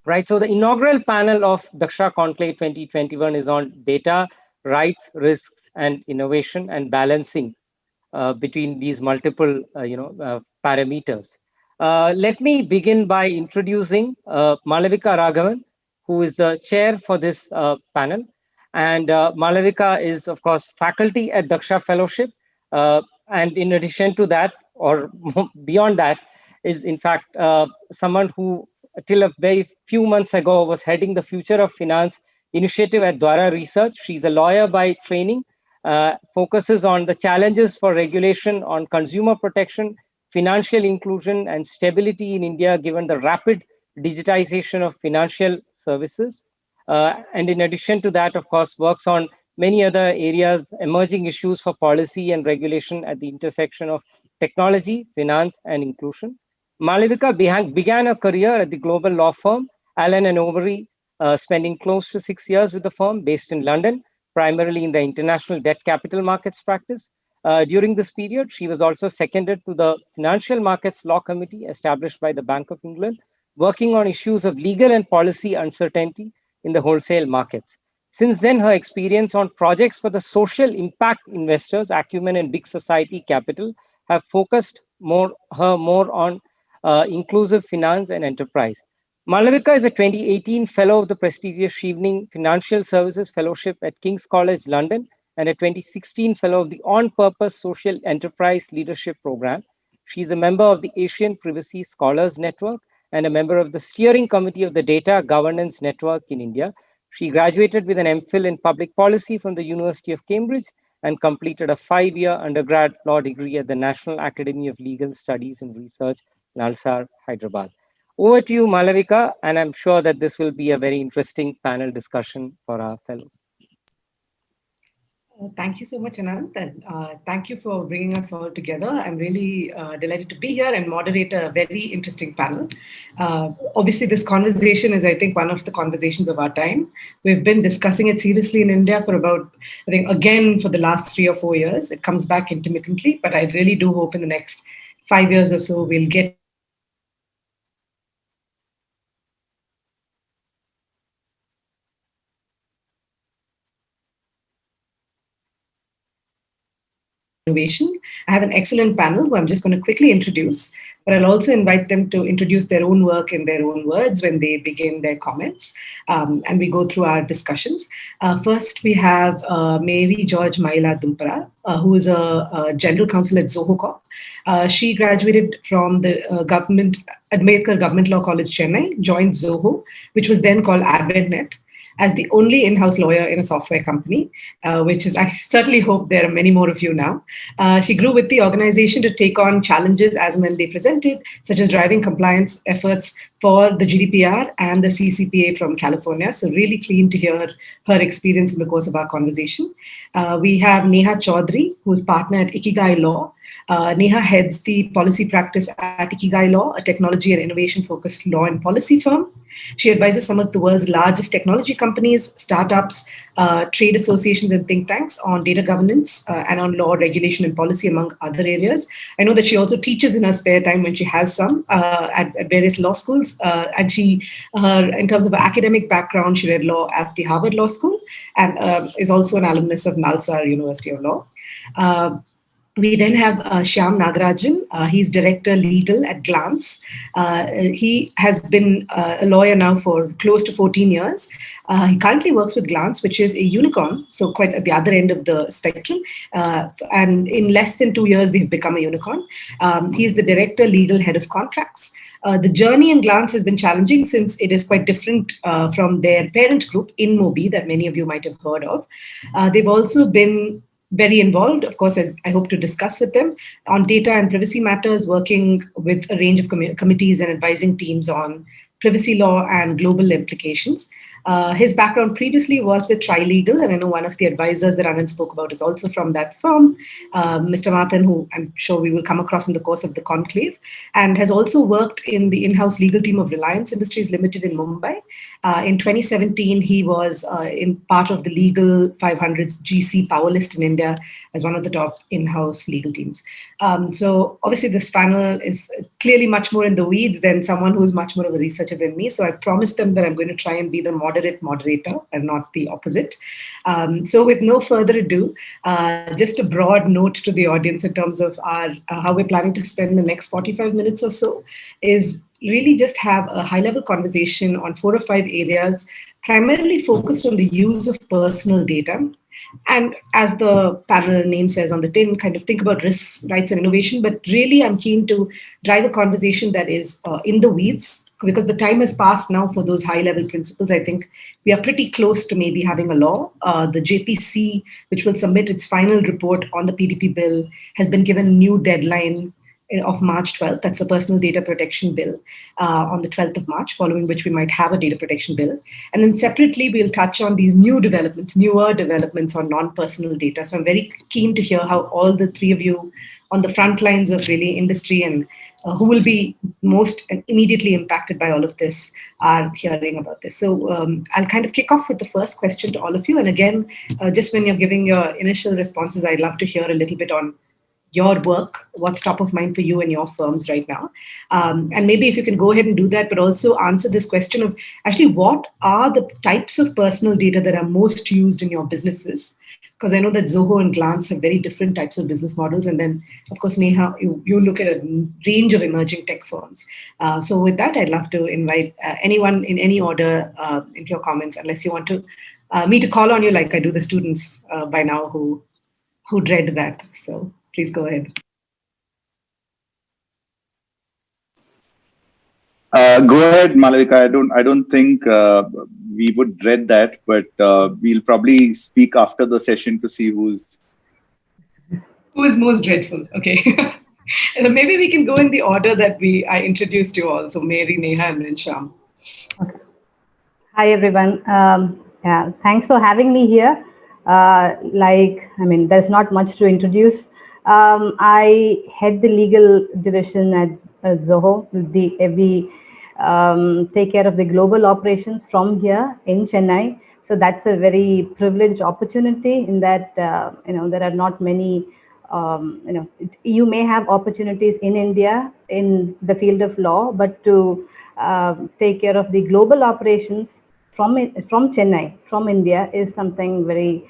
right? So the inaugural panel of Daksha Conclave 2021 is on data, rights, risks, and innovation, and balancing between these multiple, parameters. Let me begin by introducing Malavika Raghavan, who is the chair for this panel. And Malavika is, of course, faculty at Daksha Fellowship. And in addition to that, or beyond that, is in fact someone who, till a very few months ago, was heading the Future of Finance initiative at Dwara Research. She's a lawyer by training, focuses on the challenges for regulation on consumer protection, financial inclusion, and stability in India, given the rapid digitization of financial services. And in addition to that, of course, works on many other areas, emerging issues for policy and regulation at the intersection of technology, finance, and inclusion. Malavika began her career at the global law firm Allen and Overy, spending close to 6 years with the firm based in London, primarily in the international debt capital markets practice. During this period, she was also seconded to the Financial Markets Law Committee established by the Bank of England, working on issues of legal and policy uncertainty in the wholesale markets. Since then, her experience on projects for the social impact investors, Acumen and Big Society Capital, have focused more on inclusive finance and enterprise. Malavika is a 2018 Fellow of the prestigious Chevening Financial Services Fellowship at King's College London and a 2016 Fellow of the On Purpose Social Enterprise Leadership Program. She is a member of the Asian Privacy Scholars Network and a member of the steering committee of the Data Governance Network in India. She graduated with an MPhil in public policy from the University of Cambridge and completed a 5-year undergrad law degree at the National Academy of Legal Studies and Research, Nalsar, Hyderabad. Over to you, Malavika, and I'm sure that this will be a very interesting panel discussion for our fellows. Thank you so much, Anand, and thank you for bringing us all together. I'm really delighted to be here and moderate a very interesting panel. Obviously, this conversation is, I think, one of the conversations of our time. We've been discussing it seriously in India for about, I think, again, for the last 3 or 4 years. It comes back intermittently, but I really do hope in the next 5 years or so, we'll get to a point where we can really focus on innovation. I have an excellent panel who I'm just going to quickly introduce, but I'll also invite them to introduce their own work in their own words when they begin their comments, and we go through our discussions. First, we have Mary George Maila Dumpara, who is a general counsel at Zoho Corp. She graduated from the Ambedkar Government Law College, Chennai, joined Zoho, which was then called AdventNet, as the only in-house lawyer in a software company, which is, I certainly hope there are many more of you now. She grew with the organization to take on challenges as and when they presented, such as driving compliance efforts for the GDPR and the CCPA from California. So really keen to hear her experience in the course of our conversation. We have Neha Chaudhary, who's partner at Ikigai Law. Neha heads the policy practice at Ikigai Law, a technology and innovation-focused law and policy firm. She advises some of the world's largest technology companies, startups, trade associations, and think tanks on data governance and on law, regulation, and policy, among other areas. I know that she also teaches in her spare time when she has some at various law schools. And in terms of her academic background, she read law at the Harvard Law School and is also an alumnus of Nalsar University of Law. We then have Shyam Nagarajan. He's director legal at Glance. He has been a lawyer now for close to 14 years. He currently works with Glance, which is a unicorn, so quite at the other end of the spectrum. And in less than 2 years, they've become a unicorn. He's the director legal head of contracts. The journey in Glance has been challenging since it is quite different from their parent group, InMobi, that many of you might have heard of. They've also been very involved, of course, as I hope to discuss with them, on data and privacy matters, working with a range of committees and advising teams on privacy law and global implications. His background previously was with Trilegal, and I know one of the advisors that Anand spoke about is also from that firm, Mr. Nathan, who I'm sure we will come across in the course of the conclave, and has also worked in the in-house legal team of Reliance Industries Limited in Mumbai. In 2017, he was in part of the Legal 500's GC Power List in India as one of the top in-house legal teams. So obviously this panel is clearly much more in the weeds than someone who is much more of a researcher than me. So I've promised them that I'm going to try and be the moderate moderator and not the opposite. So with no further ado, just a broad note to the audience in terms of our how we're planning to spend the next 45 minutes or so is really just have a high-level conversation on 4 or 5 areas, primarily focused on the use of personal data. And as the panel name says on the tin, kind of think about risks, rights, and innovation. But really, I'm keen to drive a conversation that is in the weeds, because the time has passed now for those high-level principles. I think we are pretty close to maybe having a law. The JPC, which will submit its final report on the PDP bill, has been given a new deadline of March 12th. That's the Personal Data Protection Bill on the 12th of March, following which we might have a data protection bill. And then separately, we'll touch on these newer developments on non-personal data. So I'm very keen to hear how all the three of you on the front lines of really industry and who will be most immediately impacted by all of this are hearing about this. So I'll kind of kick off with the first question to all of you. And again, just when you're giving your initial responses, I'd love to hear a little bit on your work, what's top of mind for you and your firms right now. And maybe if you can go ahead and do that, but also answer this question of actually what are the types of personal data that are most used in your businesses? Because I know that Zoho and Glance have very different types of business models. And then, of course, Neha, you look at a range of emerging tech firms. So with that, I'd love to invite anyone in any order into your comments, unless you want to me to call on you like I do the students by now who dread that. So please go ahead. Go ahead, Malavika. I don't think we would dread that, but we'll probably speak after the session to see who is most dreadful. Okay. And maybe we can go in the order that I introduced you all. So Mary, Neha, and then Shyam. Okay. Hi, everyone. Yeah, thanks for having me here. There's not much to introduce. I head the legal division at Zoho. We take care of the global operations from here in Chennai. So that's a very privileged opportunity in that, there are not many, you may have opportunities in India in the field of law, but to take care of the global operations from Chennai, from India is something very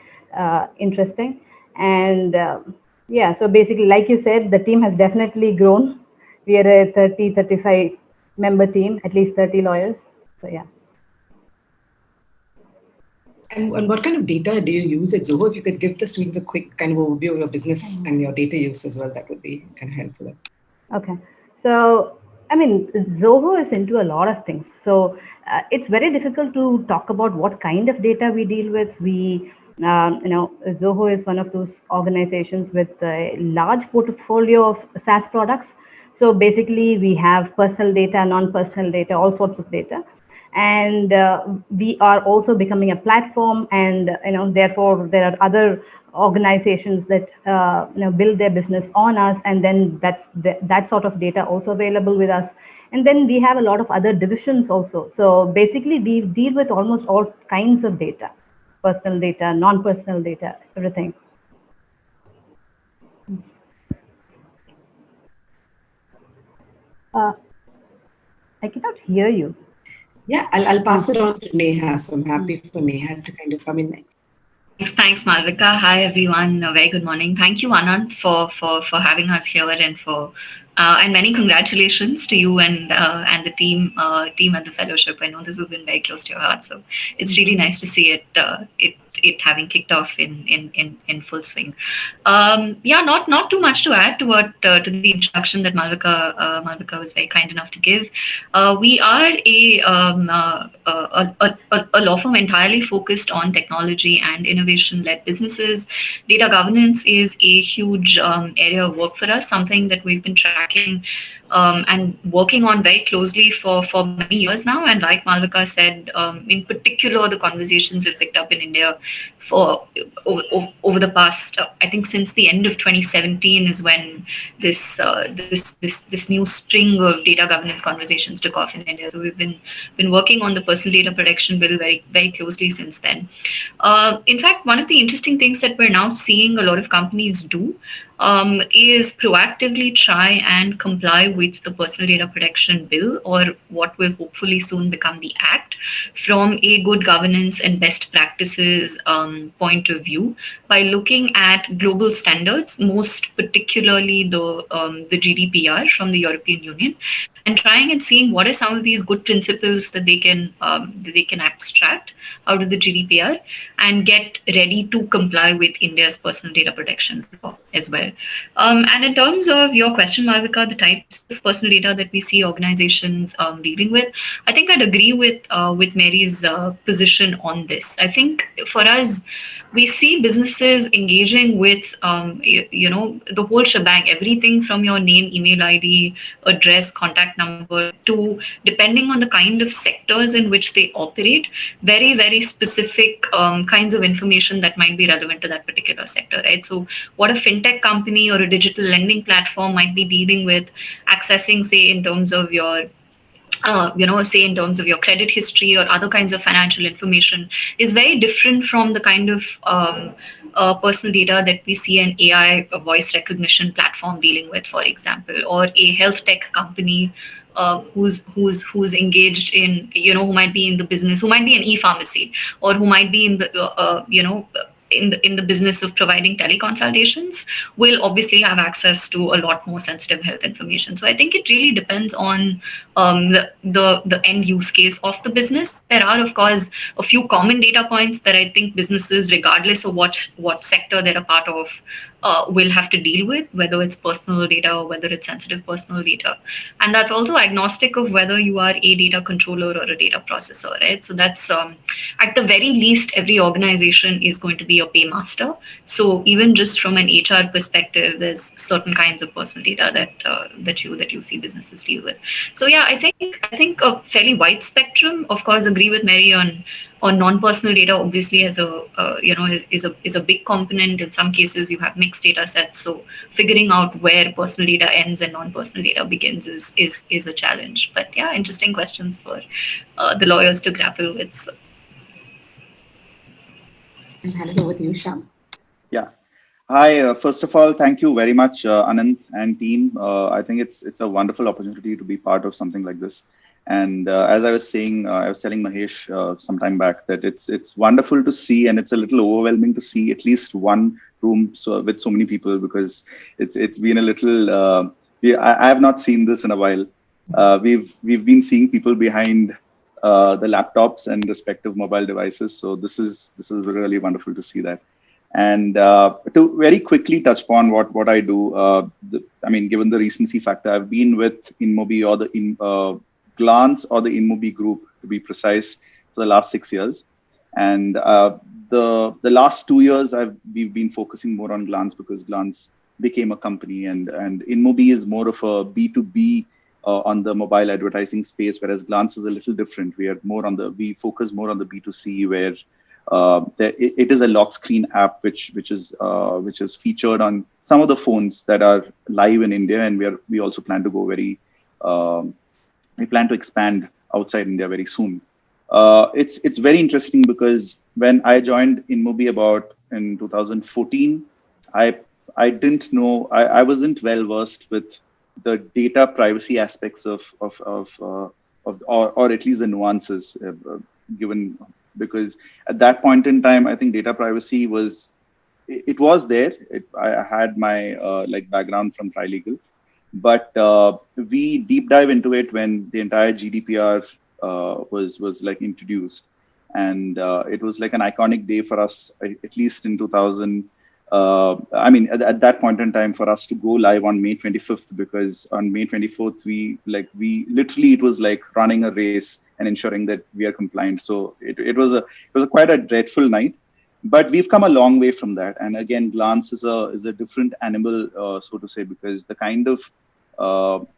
interesting. And so basically, like you said, the team has definitely grown. We are a 35 member team, at least 30 lawyers. So yeah. And what kind of data do you use at Zoho? If you could give the students a quick kind of overview of your business and your data use as well, that would be kind of helpful. Okay. So, Zoho is into a lot of things. So it's very difficult to talk about what kind of data we deal with. Zoho is one of those organizations with a large portfolio of SaaS products. So basically, we have personal data, non-personal data, all sorts of data. And we are also becoming a platform, and therefore there are other organizations that build their business on us, and then that sort of data also available with us. And then we have a lot of other divisions also. So basically, we deal with almost all kinds of data: personal data, non-personal data, everything. I cannot hear you. Yeah, I'll pass it on to Neha. So I'm happy for Neha to kind of come in next. Thanks, Malavika. Hi, everyone. A very good morning. Thank you, Anand, for having us here, and and many congratulations to you and the team at the fellowship. I know this has been very close to your heart, so it's really nice to see it it having kicked off in full swing. Yeah, not too much to add to what to the introduction that Malvika was very kind enough to give. We are a law firm entirely focused on technology and innovation-led businesses. Data governance is a huge area of work for us, something that we've been tracking and working on very closely for many years now. And like Malvika said, in particular, the conversations have picked up in India for over the past, I think, since the end of 2017 is when this new string of data governance conversations took off in India. So we've been working on the personal data protection bill very very closely since then. In fact, one of the interesting things that we're now seeing a lot of companies do is proactively try and comply with the Personal Data Protection Bill, or what will hopefully soon become the Act, from a good governance and best practices point of view, by looking at global standards, most particularly the GDPR from the European Union, and trying and seeing what are some of these good principles that they can abstract out of the GDPR and get ready to comply with India's personal data protection law as well. And in terms of your question, Malvika, the types of personal data that we see organizations dealing with, I think I'd agree with Mary's position on this. I think for us, we see businesses engaging with the whole shebang, everything from your name, email ID, address, contact number, to, depending on the kind of sectors in which they operate, very very specific kinds of information that might be relevant to that particular sector, right? So what a fintech company or a digital lending platform might be dealing with, accessing, say, in terms of your say in terms of your credit history or other kinds of financial information, is very different from the kind of personal data that we see an AI voice recognition platform dealing with, for example, or a health tech company who's engaged in, who might be in the business, who might be an e-pharmacy, or who might be in the in the business of providing teleconsultations, will obviously have access to a lot more sensitive health information. So I think it really depends on the end use case of the business. There are, of course, a few common data points that I think businesses, regardless of what sector they're a part of, will have to deal with, whether it's personal data or whether it's sensitive personal data. And that's also agnostic of whether you are a data controller or a data processor, right? So that's, at the very least, every organization is going to be a paymaster. So even just from an HR perspective, there's certain kinds of personal data that you see businesses deal with. So yeah, I think a fairly wide spectrum. Of course, agree with Mary on non-personal data. Obviously, as is a big component. In some cases, you have mixed data sets. So figuring out where personal data ends and non-personal data begins is a challenge. But yeah, interesting questions for the lawyers to grapple with. So. I'll hand it over to you, Shyam. Yeah. Hi. First of all, thank you very much, Anand and team. I think it's a wonderful opportunity to be part of something like this. And as I was saying, I was telling Mahesh some time back that it's wonderful to see, and it's a little overwhelming to see at least one room with so many people, because it's been a little. I have not seen this in a while. We've been seeing people behind the laptops and respective mobile devices. So this is really wonderful to see that. And to very quickly touch upon what I do, I mean, given the recency factor, I've been with InMobi, or the Glance, or the InMobi group, to be precise, for the last 6 years. And the last 2 years, we've been focusing more on Glance, because Glance became a company, and InMobi is more of a B2B on the mobile advertising space, whereas Glance is a little different. We focus more on the B2C, where it is a lock screen app which is featured on some of the phones that are live in India, and we also plan to go we plan to expand outside India very soon. It's very interesting, because when I joined InMobi in 2014, I didn't know, I wasn't well versed with the data privacy aspects of or at least the nuances given, because at that point in time, I think data privacy was there. I had my background from Trilegal, but we deep dive into it when the entire GDPR was introduced, And it was like an iconic day for us, at least in 2000. At that point in time, for us to go live on May 25th, because on May 24th, we literally, it was like running a race and ensuring that we are compliant. So it was quite a dreadful night, but we've come a long way from that. And again, Glance is a different animal, so to say, because the kind of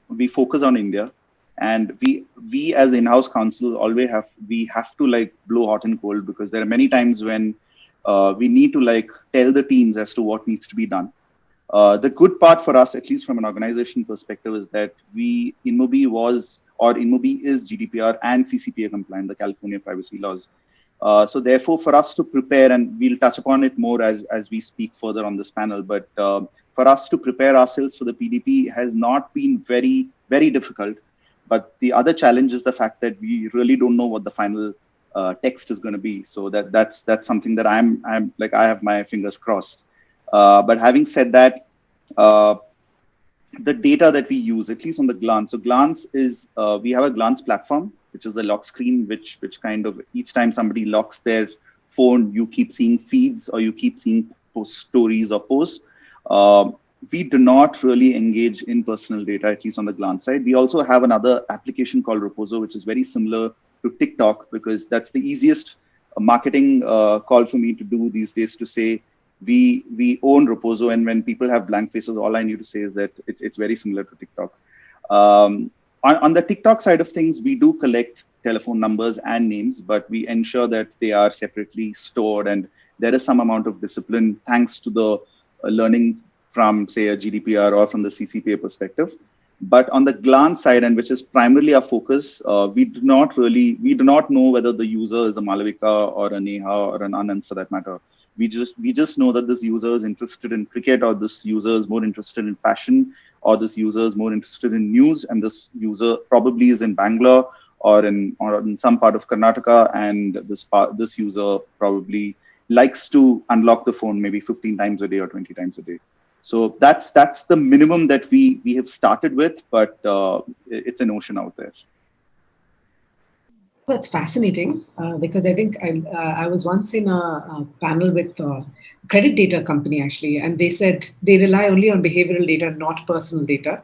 we focus on India, and we as in-house counsel always have to like blow hot and cold, because there are many times when we need to like tell the teams as to what needs to be done. The good part for us, at least from an organization perspective, is that InMobi is GDPR and CCPA compliant, the California privacy laws. So therefore, for us to prepare, and we'll touch upon it more as we speak further on this panel, but for us to prepare ourselves for the PDP has not been very, very difficult. But the other challenge is the fact that we really don't know what the final text is going to be. So that's something that I have my fingers crossed. But having said that, the data that we use, at least on the Glance. So Glance is, we have a Glance platform, which is the lock screen, which kind of each time somebody locks their phone, you keep seeing feeds or you keep seeing stories or posts. We do not really engage in personal data, at least on the Glance side. We also have another application called Reposo, which is very similar to TikTok, because that's the easiest marketing call for me to do these days, to say we own Reposo, and when people have blank faces, all I need to say is that it's very similar to TikTok. On the TikTok side of things, we do collect telephone numbers and names, but we ensure that they are separately stored, and there is some amount of discipline thanks to the learning from, say, a GDPR or from the CCPA perspective. But on the Glance side, and which is primarily our focus, we do not know whether the user is a Malavika or a Neha or an Anand, for that matter. We just know that this user is interested in cricket, or this user is more interested in fashion, or this user is more interested in news, and this user probably is in Bangalore or in some part of Karnataka, and this user probably likes to unlock the phone maybe 15 times a day or 20 times a day. So that's the minimum that we have started with, but it's an ocean out there. That's fascinating, because I think I was once in a panel with a credit data company, actually, and they said they rely only on behavioral data, not personal data.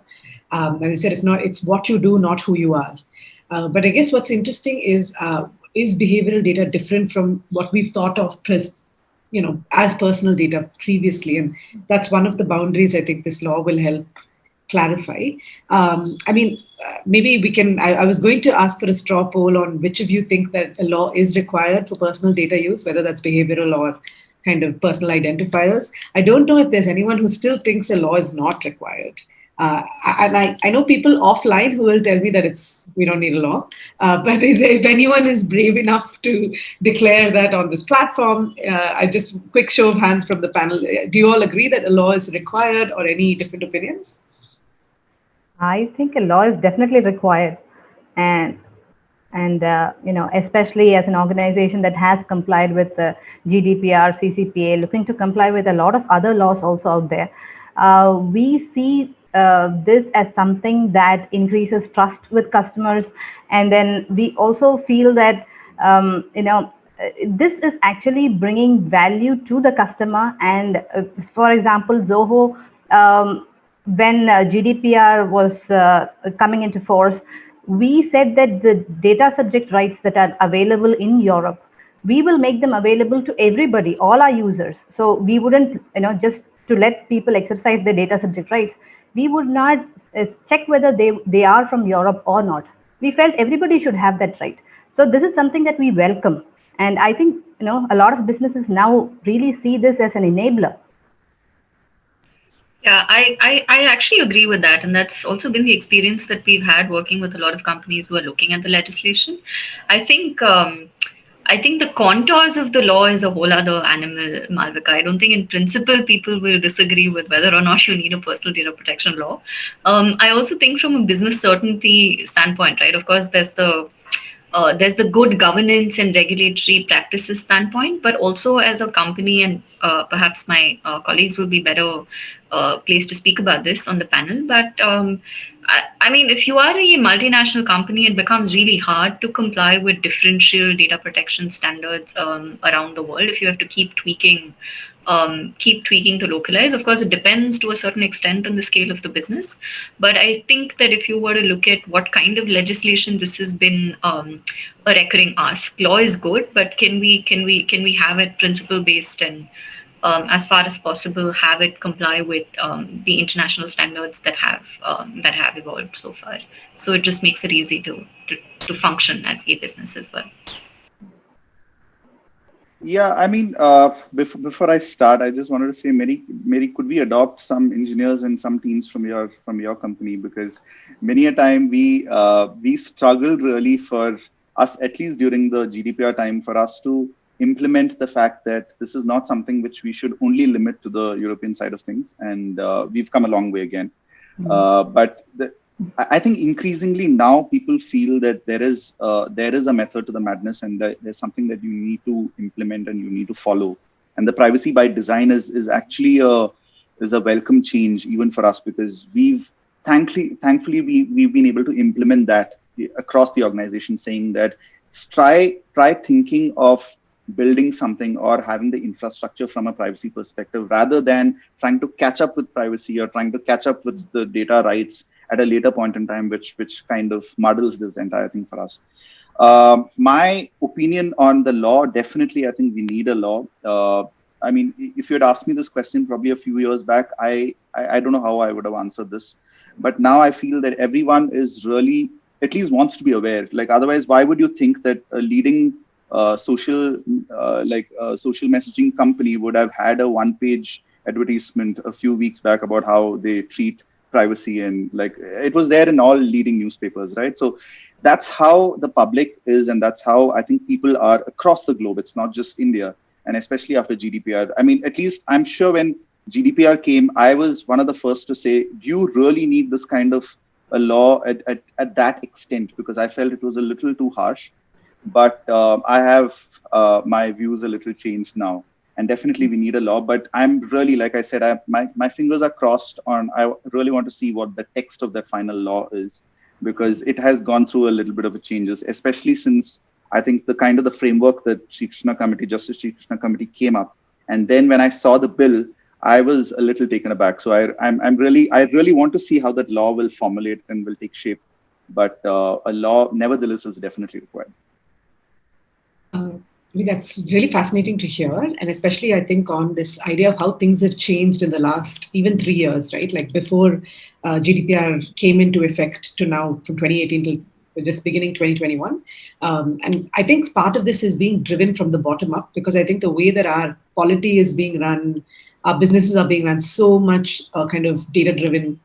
And they said it's what you do, not who you are. But I guess what's interesting is behavioral data different from what we've thought of as personal data previously? And that's one of the boundaries I think this law will help clarify. Maybe we can, I was going to ask for a straw poll on which of you think that a law is required for personal data use, whether that's behavioral or kind of personal identifiers. I don't know if there's anyone who still thinks a law is not required. I know people offline who will tell me that we don't need a law. But if anyone is brave enough to declare that on this platform, I just quick show of hands from the panel. Do you all agree that a law is required, or any different opinions? I think a law is definitely required, and especially as an organization that has complied with the GDPR, CCPA, looking to comply with a lot of other laws also out there. We see this as something that increases trust with customers, and then we also feel that this is actually bringing value to the customer. And for example, Zoho, when GDPR was coming into force, we said that the data subject rights that are available in Europe, we will make them available to everybody, all our users. So we wouldn't, just to let people exercise their data subject rights, we would not check whether they are from Europe or not. We felt everybody should have that right. So this is something that we welcome. And I think, a lot of businesses now really see this as an enabler. Yeah, I actually agree with that. And that's also been the experience that we've had working with a lot of companies who are looking at the legislation. I think the contours of the law is a whole other animal, Malvika. I don't think in principle people will disagree with whether or not you need a personal data protection law. I also think from a business certainty standpoint, right? Of course, there's the good governance and regulatory practices standpoint, but also as a company, and perhaps my colleagues will be better placed to speak about this on the panel. But I mean, if you are a multinational company, it becomes really hard to comply with differential data protection standards around the world. If you have to keep tweaking to localize. Of course, it depends to a certain extent on the scale of the business. But I think that if you were to look at what kind of legislation, this has been a recurring ask. Law is good, but can we have it principle based and as far as possible, have it comply with the international standards that have evolved so far. So it just makes it easy to function as a business as well. Yeah, I mean, before I start, I just wanted to say, Mary, could we adopt some engineers and some teams from your company? Because many a time we struggled really for us, at least during the GDPR time, for us to implement the fact that this is not something which we should only limit to the European side of things, and we've come a long way again. But I think increasingly now people feel that there is a method to the madness, and that there's something that you need to implement and you need to follow. And the privacy by design is actually a welcome change even for us, because thankfully we've been able to implement that across the organization, saying that try thinking of building something or having the infrastructure from a privacy perspective, rather than trying to catch up with privacy or trying to catch up with the data rights at a later point in time, which kind of muddles this entire thing for us. My opinion on the law, definitely, I think we need a law. I mean, if you had asked me this question probably a few years back, I don't know how I would have answered this. But now I feel that everyone is really, at least wants to be aware. Like, otherwise, why would you think that a leading social messaging company would have had a one-page advertisement a few weeks back about how they treat privacy, and like it was there in all leading newspapers, right? So that's how the public is, and that's how I think people are across the globe. It's not just India, and especially after GDPR. I mean, at least I'm sure when GDPR came, I was one of the first to say, do you really need this kind of a law at that extent? Because I felt it was a little too harsh. But I have my views a little changed now. And definitely we need a law, but I'm really, like I said, my fingers are crossed on, I really want to see what the text of that final law is, because it has gone through a little bit of a changes, especially since I think the kind of the framework that Justice Sri Krishna Committee came up. And then when I saw the bill, I was a little taken aback. So I really want to see how that law will formulate and will take shape. But a law, nevertheless, is definitely required. That's really fascinating to hear. And especially, I think, on this idea of how things have changed in the last even 3 years, right? Like before GDPR came into effect to now, from 2018 to just beginning 2021. And I think part of this is being driven from the bottom up, because I think the way that our polity is being run, our businesses are being run so much kind of data-driven,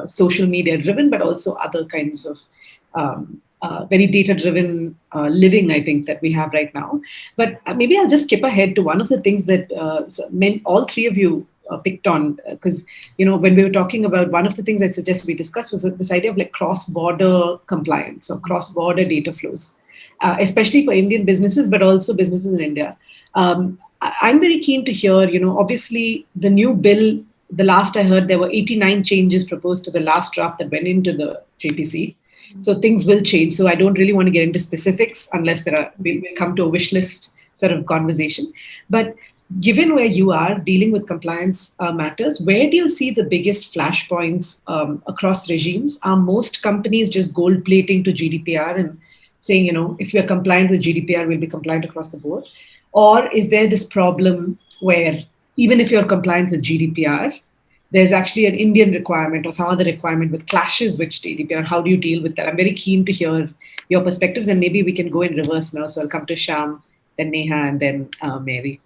social media-driven, but also other kinds of very data-driven living, I think, that we have right now. But maybe I'll just skip ahead to one of the things that all three of you picked on, because when we were talking about, one of the things I suggest we discuss was this idea of like cross-border compliance or cross-border data flows, especially for Indian businesses, but also businesses in India. I'm very keen to hear, obviously the new bill, the last I heard, there were 89 changes proposed to the last draft that went into the JTC. So things will change. So I don't really want to get into specifics unless we'll come to a wish list sort of conversation. But given where you are dealing with compliance matters, where do you see the biggest flashpoints across regimes? Are most companies just gold plating to GDPR and saying, if we are compliant with GDPR, we'll be compliant across the board? Or is there this problem where even if you're compliant with GDPR, there's actually an Indian requirement or some other requirement with clashes with GDPR? How do you deal with that? I'm very keen to hear your perspectives, and maybe we can go in reverse now. So I'll come to Shyam, then Neha, and then Mary.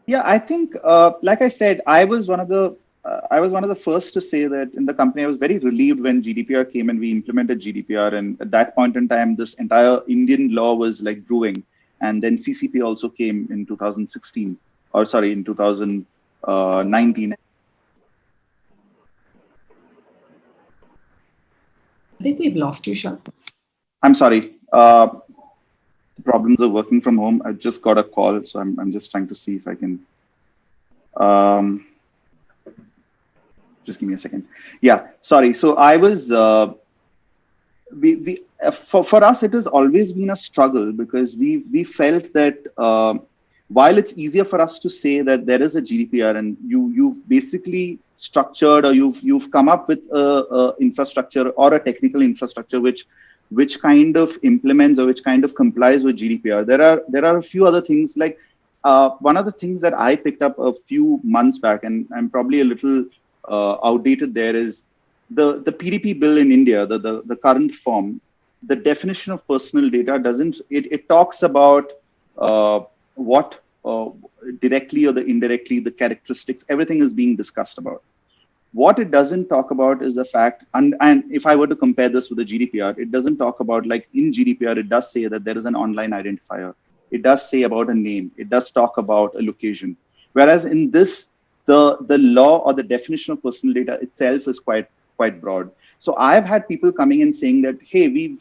Yeah, I think, like I said, I was one of the first to say that in the company, I was very relieved when GDPR came and we implemented GDPR. And at that point in time, this entire Indian law was like brewing. And then CCP also came in 2016, or sorry, in 2019. I think we've lost you, Shyam. I'm sorry. The problems of working from home. I just got a call, so I'm just trying to see if I can. Just give me a second. Yeah, sorry. So I was, for us, it has always been a struggle because we felt that while it's easier for us to say that there is a GDPR and you've basically structured or you've come up with a infrastructure or a technical infrastructure which kind of implements or which kind of complies with GDPR. There are a few other things like one of the things that I picked up a few months back, and I'm probably a little outdated there, is the PDP bill in India, the current form. The definition of personal data doesn't, it talks about what directly or the indirectly, the characteristics, everything is being discussed about. What it doesn't talk about is the fact, and if I were to compare this with the GDPR, it doesn't talk about, like in GDPR, it does say that there is an online identifier. It does say about a name. It does talk about a location. Whereas in this, the law or the definition of personal data itself is quite broad. So I've had people coming and saying that, hey, we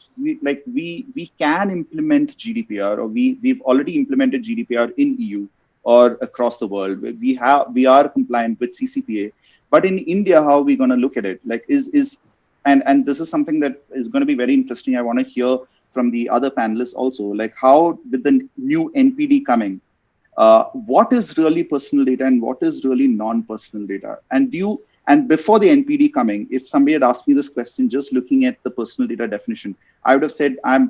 can implement GDPR, or we've already implemented GDPR in EU or across the world. We are compliant with CCPA. But in India, how are we going to look at it? Like and this is something that is going to be very interesting. I want to hear from the other panelists also, like how with the new NPD coming, what is really personal data and what is really non-personal data? And before the NPD coming, if somebody had asked me this question, just looking at the personal data definition, I would have said, I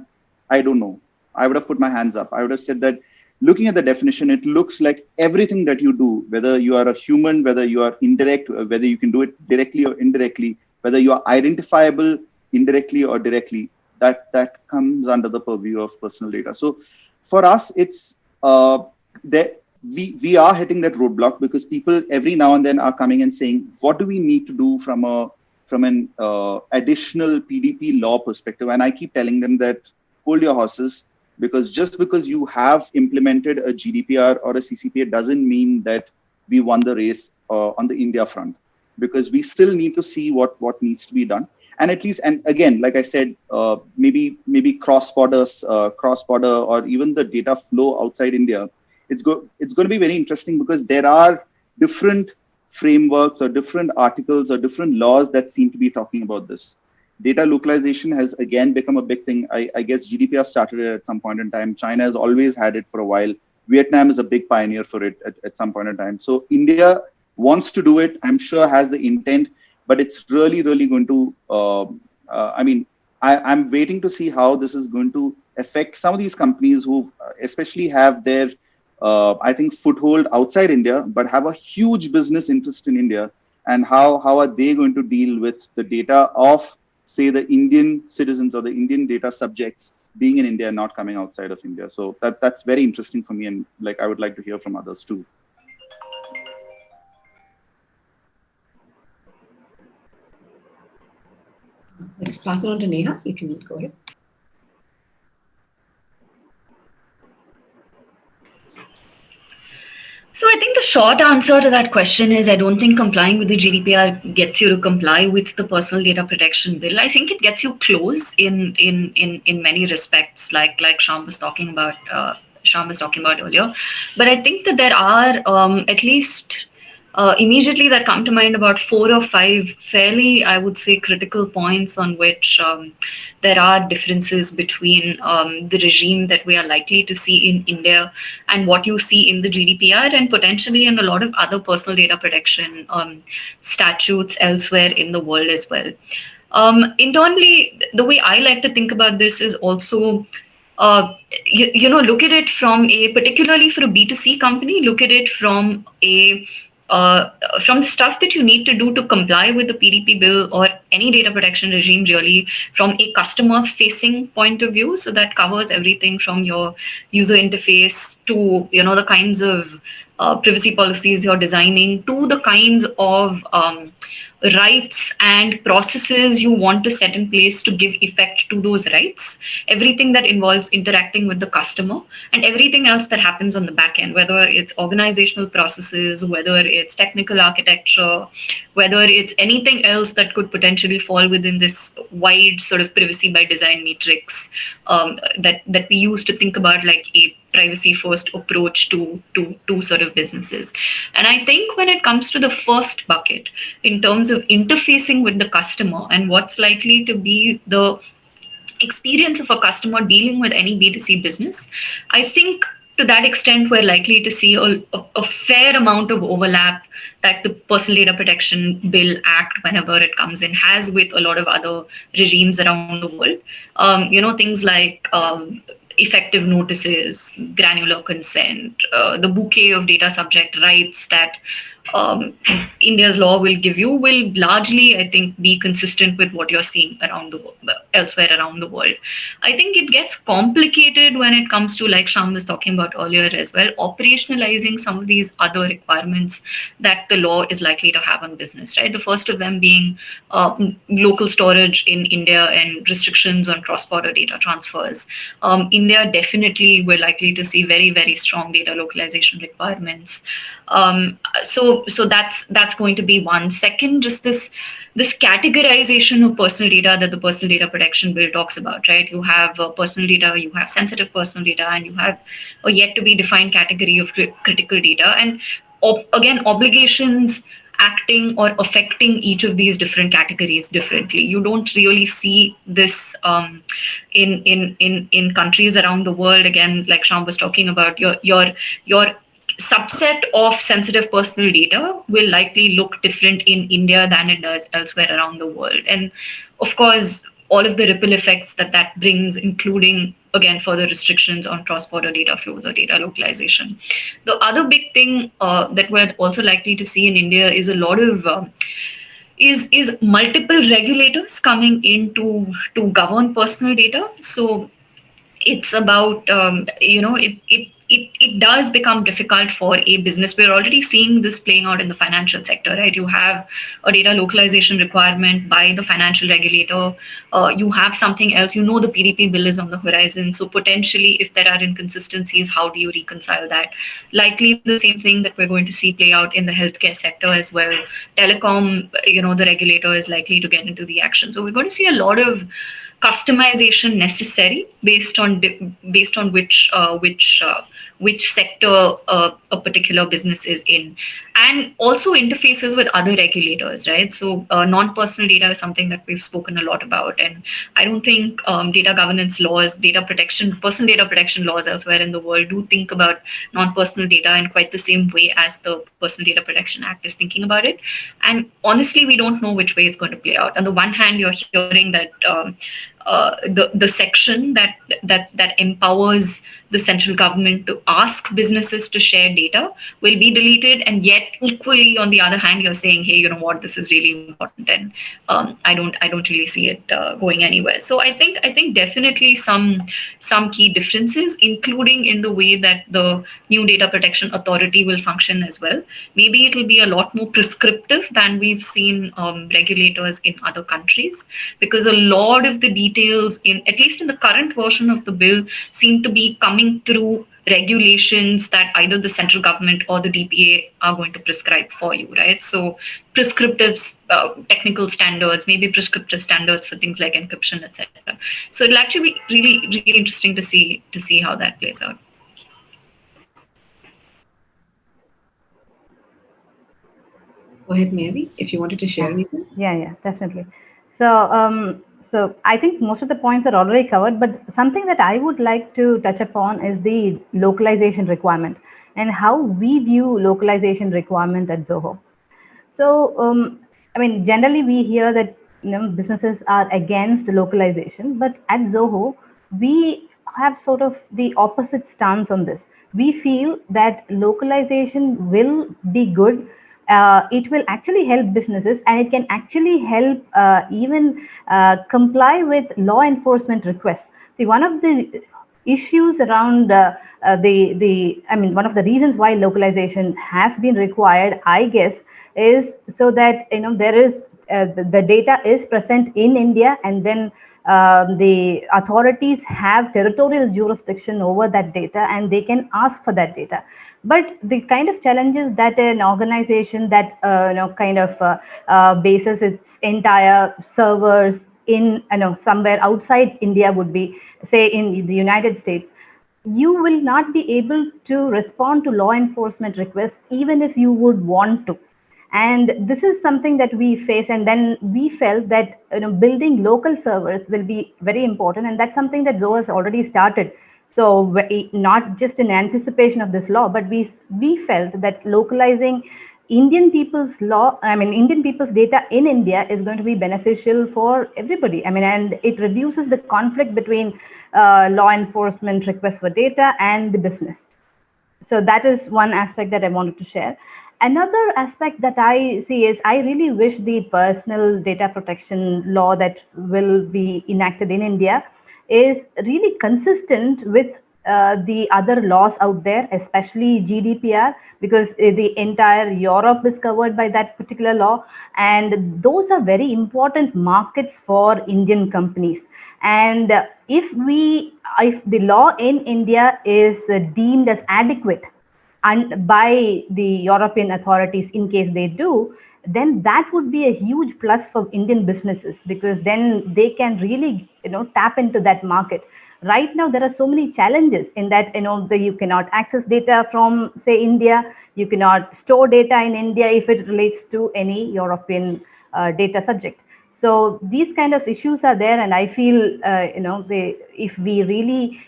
don't know. I would have put my hands up. I would have said that looking at the definition, it looks like everything that you do, whether you are a human, whether you are indirect, whether you can do it directly or indirectly, whether you are identifiable indirectly or directly, that comes under the purview of personal data. So for us, it's that we are hitting that roadblock because people every now and then are coming and saying, what do we need to do from an additional PDP law perspective? And I keep telling them that hold your horses, because just because you have implemented a GDPR or a CCPA doesn't mean that we won the race on the India front, because we still need to see what needs to be done. And at least, and again, like I said, maybe cross-border, or even the data flow outside India, it's going to be very interesting because there are different frameworks or different articles or different laws that seem to be talking about this. Data localization has again become a big thing. I guess GDPR started it at some point in time. China has always had it for a while. Vietnam is a big pioneer for it at some point in time. So India wants to do it, I'm sure has the intent, but it's really, really going to, I'm waiting to see how this is going to affect some of these companies who especially have their, I think, foothold outside India, but have a huge business interest in India. And how are they going to deal with the data of, say, the Indian citizens or the Indian data subjects being in India and not coming outside of India? So that's very interesting for me. And like, I would like to hear from others too. Let's pass it on to Neha. You can go ahead. So I think the short answer to that question is I don't think complying with the GDPR gets you to comply with the personal data protection bill. I think it gets you close in many respects, like Shyam was talking about earlier. But I think that there are at least immediately that come to mind about 4 or 5 fairly, I would say, critical points on which there are differences between the regime that we are likely to see in India and what you see in the GDPR and potentially in a lot of other personal data protection statutes elsewhere in the world as well. Internally, the way I like to think about this is also look at it from particularly for a B2C company, look at it from the stuff that you need to do to comply with the PDP bill or any data protection regime, really, from a customer-facing point of view. So that covers everything from your user interface to the kinds of privacy policies you're designing to the kinds of rights and processes you want to set in place to give effect to those rights, everything that involves interacting with the customer and everything else that happens on the back end, whether it's organizational processes, whether it's technical architecture, whether it's anything else that could potentially fall within this wide sort of privacy by design matrix that we use to think about like a privacy first approach to sort of businesses. And I think when it comes to the first bucket, in terms of interfacing with the customer and what's likely to be the experience of a customer dealing with any B2C business, I think to that extent, we're likely to see a fair amount of overlap that the Personal Data Protection Bill Act, whenever it comes in, has with a lot of other regimes around the world. Things like effective notices, granular consent, the bouquet of data subject rights that um, India's law will give you will largely, I think, be consistent with what you're seeing around the world, elsewhere around the world. I think it gets complicated when it comes to, like Shyam was talking about earlier as well, operationalizing some of these other requirements that the law is likely to have on business, right? The first of them being local storage in India and restrictions on cross-border data transfers. India definitely we're likely to see very, very strong data localization requirements. So that's going to be one. Second, just this categorization of personal data that the Personal Data Protection Bill talks about, right? You have personal data, you have sensitive personal data, and you have a yet to be defined category of critical data. And again, obligations acting or affecting each of these different categories differently. You don't really see this in countries around the world. Again, like Shyam was talking about, your subset of sensitive personal data will likely look different in India than it does elsewhere around the world. And of course, all of the ripple effects that brings, including, again, further restrictions on cross-border data flows or data localization. The other big thing that we're also likely to see in India is a lot of is multiple regulators coming in to govern personal data. So it's about it does become difficult for a business. We're already seeing this playing out in the financial sector, right? You have a data localization requirement by the financial regulator. You have something else, the PDP bill is on the horizon, so potentially if there are inconsistencies, how do you reconcile that? Likely the same thing that we're going to see play out in the healthcare sector as well. Telecom, the regulator is likely to get into the action. So we're going to see a lot of customization necessary based on which sector a particular business is in, and also interfaces with other regulators, right? So non-personal data is something that we've spoken a lot about, and I don't think data governance laws, personal data protection laws elsewhere in the world do think about non-personal data in quite the same way as the Personal Data Protection Act is thinking about it. And honestly, we don't know which way it's going to play out. On the one hand, you're hearing that the section that empowers the central government to ask businesses to share data will be deleted, and yet equally on the other hand, you're saying, hey, you know what, this is really important, and I don't really see it going anywhere. So I think definitely some key differences, including in the way that the new Data Protection Authority will function as well. Maybe it will be a lot more prescriptive than we've seen regulators in other countries, because a lot of the details, at least in the current version of the bill, seem to be coming through regulations that either the central government or the DPA are going to prescribe for you, right? So prescriptive technical standards, maybe prescriptive standards for things like encryption, etc. So it'll actually be really, really interesting to see how that plays out. Go ahead, Mary, if you wanted to share anything. Yeah, definitely. So I think most of the points are already covered, but something that I would like to touch upon is the localization requirement and how we view localization requirement at Zoho. So, I mean, generally we hear that businesses are against localization, but at Zoho, we have sort of the opposite stance on this. We feel that localization will be good. It will actually help businesses, and it can actually help even comply with law enforcement requests. See, one of the issues around one of the reasons why localization has been required, I guess, is so that there is the data is present in India, and then the authorities have territorial jurisdiction over that data, and they can ask for that data. But the kind of challenges that an organization that bases its entire servers in somewhere outside India would be, say, in the United States, you will not be able to respond to law enforcement requests even if you would want to. And this is something that we face, and then we felt that building local servers will be very important, and that's something that Zoho has already started. So not just in anticipation of this law, but we felt that localizing Indian people's data in India is going to be beneficial for everybody. I mean, and it reduces the conflict between law enforcement requests for data and the business. So that is one aspect that I wanted to share. Another aspect that I see is I really wish the personal data protection law that will be enacted in India is really consistent with the other laws out there, especially GDPR, because the entire Europe is covered by that particular law. And those are very important markets for Indian companies. And if the law in India is deemed as adequate and by the European authorities, in case they do, then that would be a huge plus for Indian businesses, because then they can really tap into that market. Right now there are so many challenges in that you cannot access data from, say, India. You cannot store data in India if it relates to any European data subject. So these kind of issues are there, and I feel if we really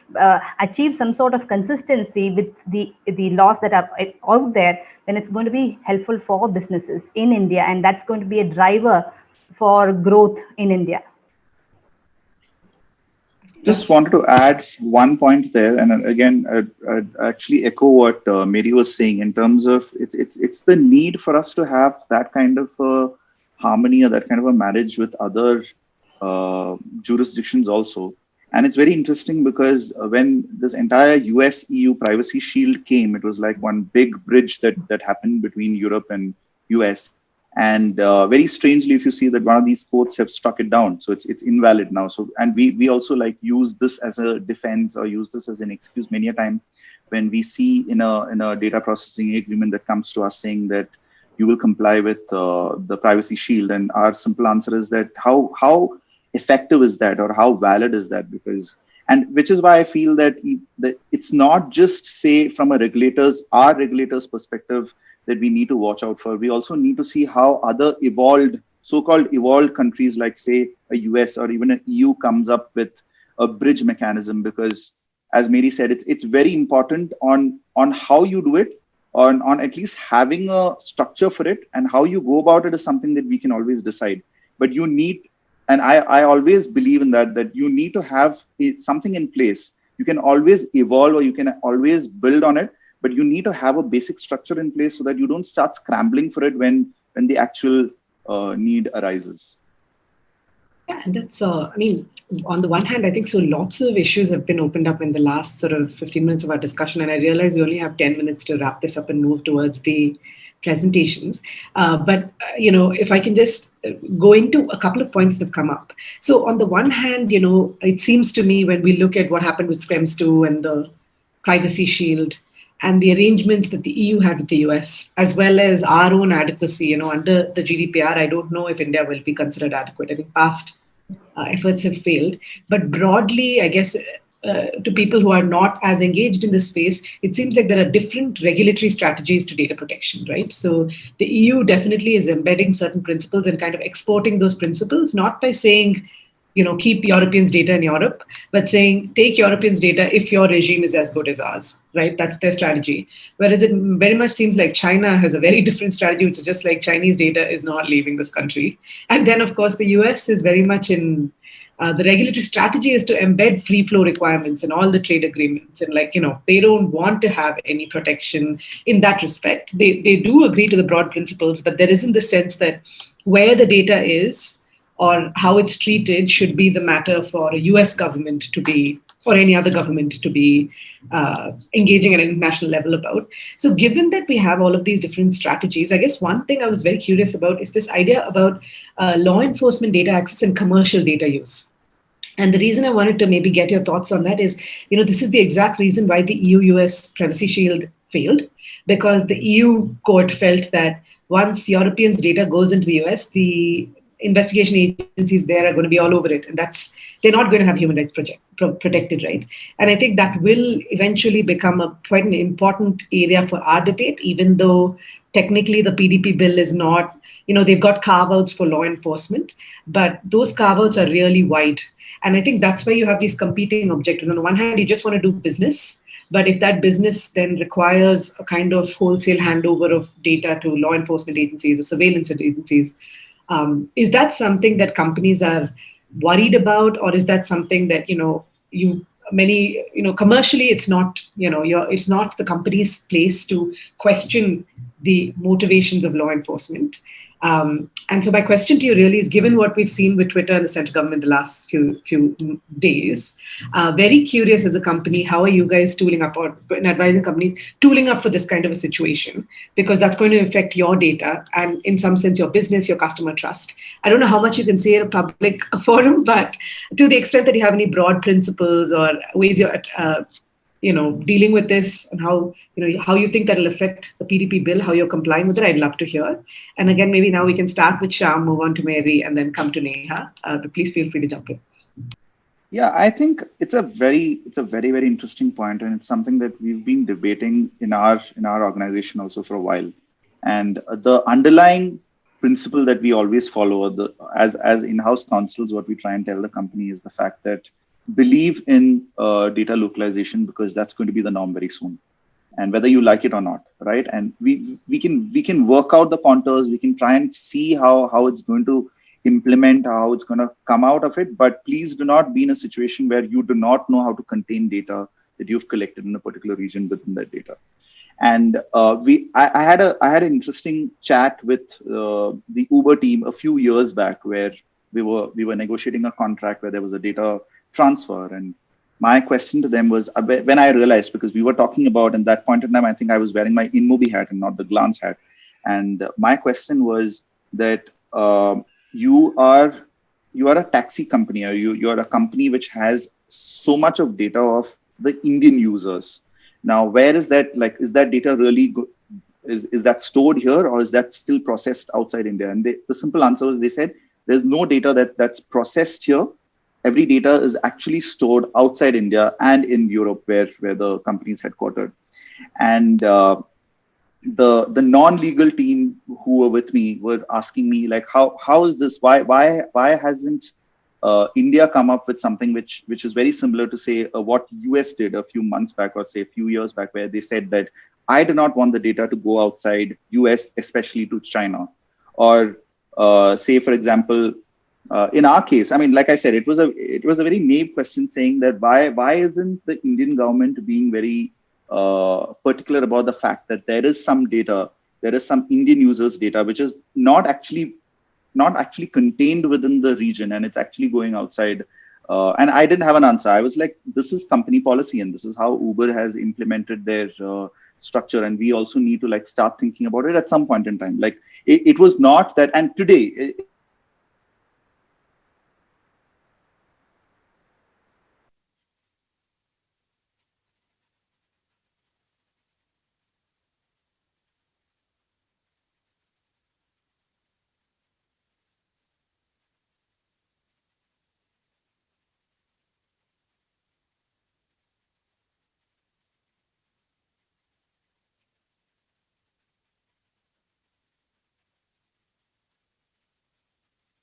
achieve some sort of consistency with the laws that are out there, then it's going to be helpful for businesses in India, and that's going to be a driver for growth in India. Just wanted to add one point there, and again, I'd actually echo what Mary was saying in terms of it's the need for us to have that kind of harmony or that kind of a marriage with other jurisdictions also. And it's very interesting because when this entire US-EU privacy shield came, it was like one big bridge that happened between Europe and US. And very strangely, if you see that one of these courts have struck it down, so it's invalid now. So, and we also like use this as a defense or use this as an excuse many a time when we see in a data processing agreement that comes to us saying that you will comply with the privacy shield, and our simple answer is that how effective is that, or how valid is that? Because, and which is why I feel that it's not just, say, from our regulators perspective that we need to watch out for. We also need to see how other so-called evolved countries like, say, a US or even an EU comes up with a bridge mechanism, because as Mary said, it's very important on how you do it, on at least having a structure for it, and how you go about it is something that we can always decide. But you need, and I always believe in that you need to have something in place. You can always evolve or you can always build on it, but you need to have a basic structure in place so that you don't start scrambling for it when the actual need arises. Yeah, and that's, I mean, on the one hand, I think so lots of issues have been opened up in the last sort of 15 minutes of our discussion. And I realize we only have 10 minutes to wrap this up and move towards the presentations. If I can just go into a couple of points that have come up. So on the one hand, it seems to me when we look at what happened with Schrems II and the Privacy Shield and the arrangements that the EU had with the US, as well as our own adequacy, under the GDPR, I don't know if India will be considered adequate. I think past efforts have failed. But broadly, I guess, to people who are not as engaged in this space, it seems like there are different regulatory strategies to data protection, right? So the EU definitely is embedding certain principles and kind of exporting those principles, not by saying, keep Europeans' data in Europe, but saying, take Europeans' data if your regime is as good as ours, right? That's their strategy. Whereas it very much seems like China has a very different strategy, which is just like Chinese data is not leaving this country. And then, of course, the US is very much in, the regulatory strategy is to embed free flow requirements in all the trade agreements. And they don't want to have any protection in that respect. They do agree to the broad principles, but there isn't the sense that where the data is, or how it's treated should be the matter for a US government to be, or any other government to be engaging at an international level about. So given that we have all of these different strategies, I guess one thing I was very curious about is this idea about law enforcement data access and commercial data use. And the reason I wanted to maybe get your thoughts on that is, this is the exact reason why the EU-US Privacy Shield failed, because the EU court felt that once Europeans' data goes into the US, the investigation agencies there are going to be all over it, and they're not going to have human rights protected, right? And I think that will eventually become quite an important area for our debate, even though technically the PDP bill is not, they've got carve-outs for law enforcement, but those carve-outs are really wide. And I think that's why you have these competing objectives. On the one hand, you just want to do business, but if that business then requires a kind of wholesale handover of data to law enforcement agencies or surveillance agencies, is that something that companies are worried about, or is that something that commercially it's not it's not the company's place to question the motivations of law enforcement? And so my question to you really is, given what we've seen with Twitter and the central government the last few days, very curious as a company, how are you guys tooling up, or in advising companies tooling up for this kind of a situation? Because that's going to affect your data and in some sense your business, your customer trust. I don't know how much you can say in a public forum, but to the extent that you have any broad principles or ways you're dealing with this, and how you think that'll affect the PDP bill, how you're complying with it, I'd love to hear. And again, maybe now we can start with Shyam, move on to Mary, and then come to Neha. But please feel free to jump in. Yeah, I think it's a very, very interesting point, and it's something that we've been debating in our organization also for a while. And the underlying principle that we always follow, as in-house counsels, what we try and tell the company is the fact that believe in data localization, because that's going to be the norm very soon, and whether you like it or not, right? And we can work out the contours, we can try and see how it's going to implement, how it's going to come out of it, but please do not be in a situation where you do not know how to contain data that you've collected in a particular region within that data. And I had an interesting chat with the Uber team a few years back, where we were negotiating a contract where there was a data transfer, and my question to them was, when I realized, because we were talking about, at that point in time, I think I was wearing my InMobi hat and not the Glance hat, and my question was that you are a taxi company, or you are a company which has so much of data of the Indian users. Now, where is that? Like, is that data really is that stored here, or is that still processed outside India? And the simple answer was, they said there's no data that's processed here. Every data is actually stored outside India and in Europe, where the company is headquartered. And the non-legal team who were with me were asking me, like, how is this? Why hasn't India come up with something which is very similar to, say, what US did a few months back, or say a few years back, where they said that I do not want the data to go outside US, especially to China. Or say, for example, in our case, I mean, like I said, it was a very naive question, saying that why isn't the Indian government being very particular about the fact that there is some data, there is some Indian users' data which is not actually contained within the region, and it's actually going outside. And I didn't have an answer. I was like, this is company policy, and this is how Uber has implemented their structure, and we also need to, like, start thinking about it at some point in time. Like, it was not that, and today.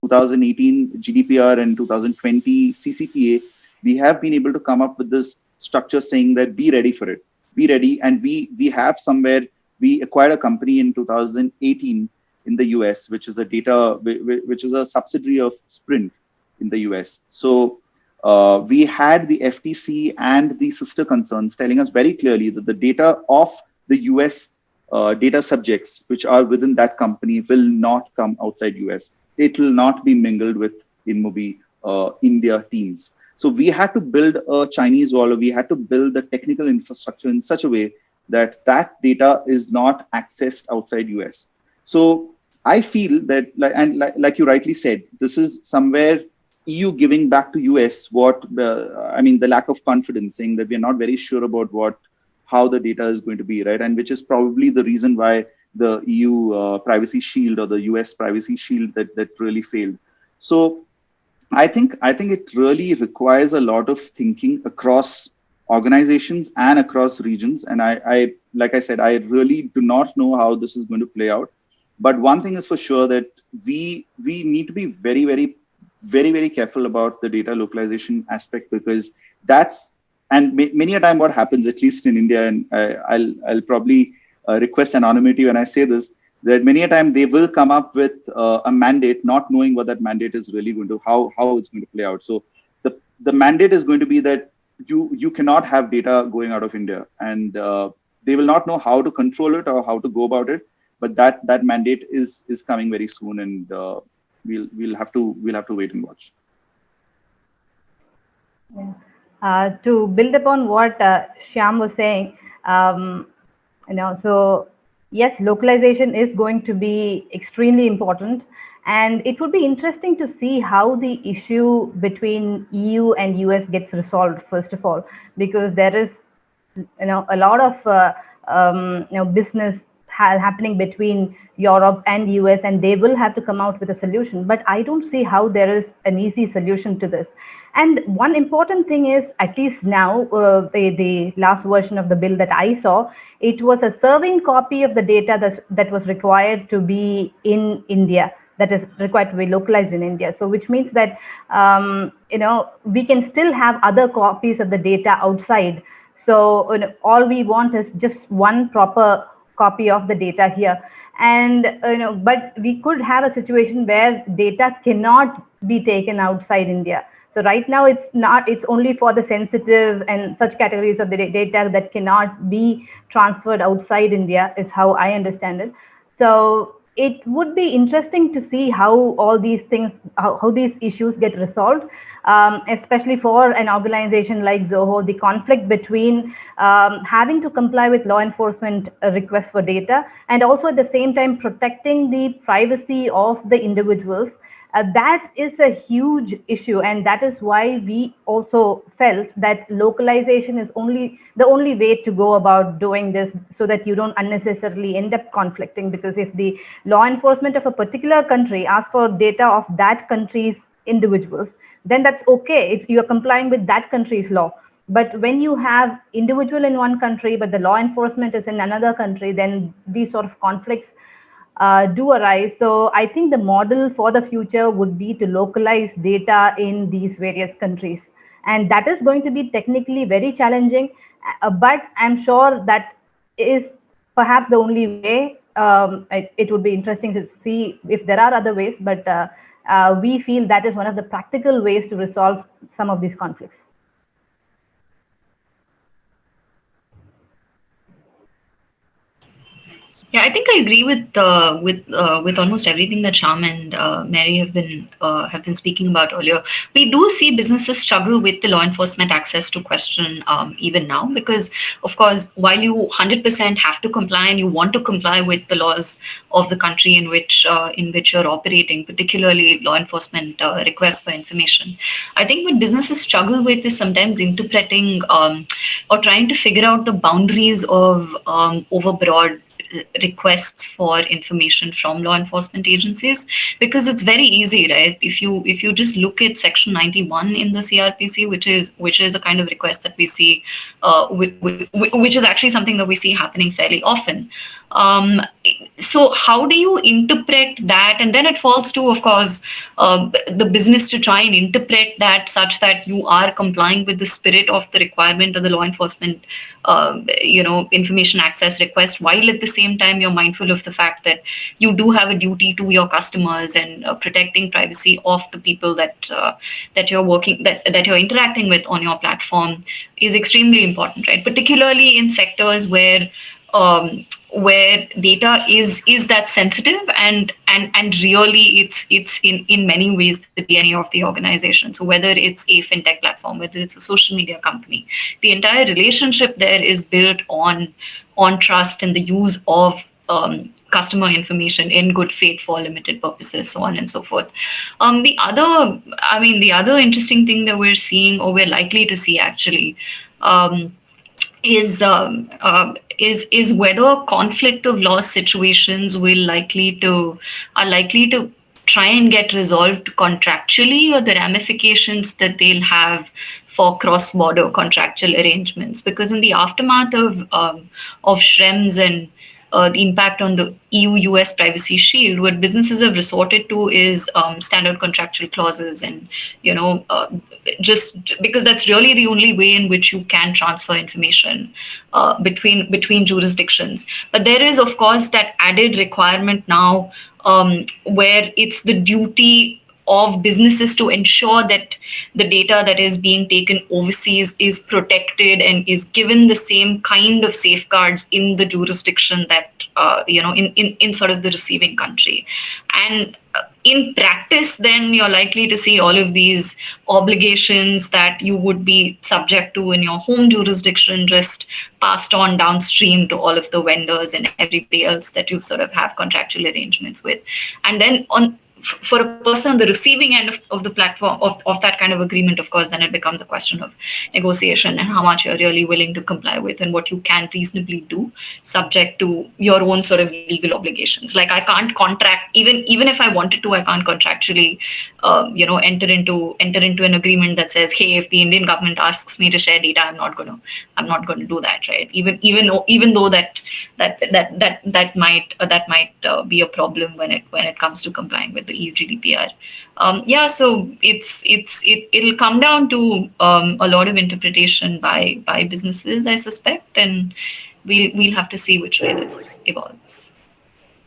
2018 GDPR and 2020 CCPA, we have been able to come up with this structure saying that be ready for it, be ready. And we have somewhere, we acquired a company in 2018 in the US, which is a subsidiary of Sprint in the US. So we had the FTC and the sister concerns telling us very clearly that the data of the US data subjects, which are within that company, will not come outside US. It will not be mingled with InMobi India teams. So we had to build a Chinese wall, or we had to build the technical infrastructure in such a way that that data is not accessed outside US. So I feel that, like you rightly said, this is somewhere EU giving back to US the lack of confidence, saying that we're not very sure about how the data is going to be, right? And which is probably the reason why the EU Privacy Shield or the US Privacy Shield that really failed. So I think it really requires a lot of thinking across organizations and across regions. And I like I said, I really do not know how this is going to play out. But one thing is for sure, that we need to be very careful about the data localization aspect, because that's, and many a time what happens, at least in India, and I'll probably request anonymity when I say this, that many a time they will come up with a mandate, not knowing what that mandate is really going to, how it's going to play out. So the mandate is going to be that you cannot have data going out of India, and they will not know how to control it or how to go about it. But that mandate is coming very soon, and we'll have to wait and watch. Yeah. To build upon what Shyam was saying, so yes, localization is going to be extremely important, and it would be interesting to see how the issue between EU and US gets resolved. First of all, because there is a lot of business happening between Europe and US, and they will have to come out with a solution. But I don't see how there is an easy solution to this. And one important thing is, at least now, the last version of the bill that I saw, it was a serving copy of the data that was required to be in India, that is required to be localized in India. So which means that, we can still have other copies of the data outside. So all we want is just one proper copy of the data here. And but we could have a situation where data cannot be taken outside India. So right now it's only for the sensitive and such categories of the data that cannot be transferred outside India, is how I understand it. So it would be interesting to see how all these things, how these issues get resolved, especially for an organization like Zoho, the conflict between having to comply with law enforcement requests for data, and also at the same time protecting the privacy of the individuals. That is a huge issue, and that is why we also felt that localization is the only way to go about doing this, so that you don't unnecessarily end up conflicting. Because if the law enforcement of a particular country asks for data of that country's individuals, then that's okay. You're complying with that country's law. But when you have individual in one country, but the law enforcement is in another country, then these sort of conflicts do arise. So I think the model for the future would be to localize data in these various countries. And that is going to be technically very challenging, but I'm sure that is perhaps the only way. It would be interesting to see if there are other ways, but we feel that is one of the practical ways to resolve some of these conflicts. Yeah, I think I agree with almost everything that Shyam and Mary have been speaking about earlier. We do see businesses struggle with the law enforcement access to question even now, because of course, while you 100% have to comply and you want to comply with the laws of the country in which you're operating, particularly law enforcement requests for information, I think what businesses struggle with is sometimes interpreting or trying to figure out the boundaries of overbroad requests for information from law enforcement agencies, because it's very easy, right? If you just look at section 91 in the CRPC, which is a kind of request that we see, which is actually something that we see happening fairly often. So how do you interpret that? And then it falls to, of course, the business to try and interpret that such that you are complying with the spirit of the requirement of the law enforcement, information access request, while at the same time you're mindful of the fact that you do have a duty to your customers, and protecting privacy of the people that you're interacting with on your platform is extremely important, right? Particularly in sectors where data is that sensitive, and really it's in many ways the DNA of the organization. So whether it's a fintech platform, whether it's a social media company, the entire relationship there is built on trust and the use of customer information in good faith for limited purposes, so on and so forth. The other interesting thing that we're seeing, or we're likely to see actually, is whether conflict of law situations are likely to try and get resolved contractually, or the ramifications that they'll have for cross-border contractual arrangements? Because in the aftermath of Schrems and the impact on the EU-US privacy shield, what businesses have resorted to is standard contractual clauses, and just because that's really the only way in which you can transfer information between jurisdictions. But there is, of course, that added requirement now, where it's the duty of businesses to ensure that the data that is being taken overseas is protected and is given the same kind of safeguards in the jurisdiction that in sort of the receiving country. And in practice, then you're likely to see all of these obligations that you would be subject to in your home jurisdiction just passed on downstream to all of the vendors and everybody else that you sort of have contractual arrangements with. And then for a person on the receiving end of the platform of that kind of agreement, of course, then it becomes a question of negotiation and how much you're really willing to comply with and what you can reasonably do subject to your own sort of legal obligations. Like, I can't contract, even if I wanted to, I can't contractually enter into an agreement that says, hey, if the Indian government asks me to share data, I'm not going to do that, right? Even though that might be a problem when it comes to complying with the EU GDPR. So it'll come down to a lot of interpretation by businesses, I suspect, and we'll have to see which way this evolves.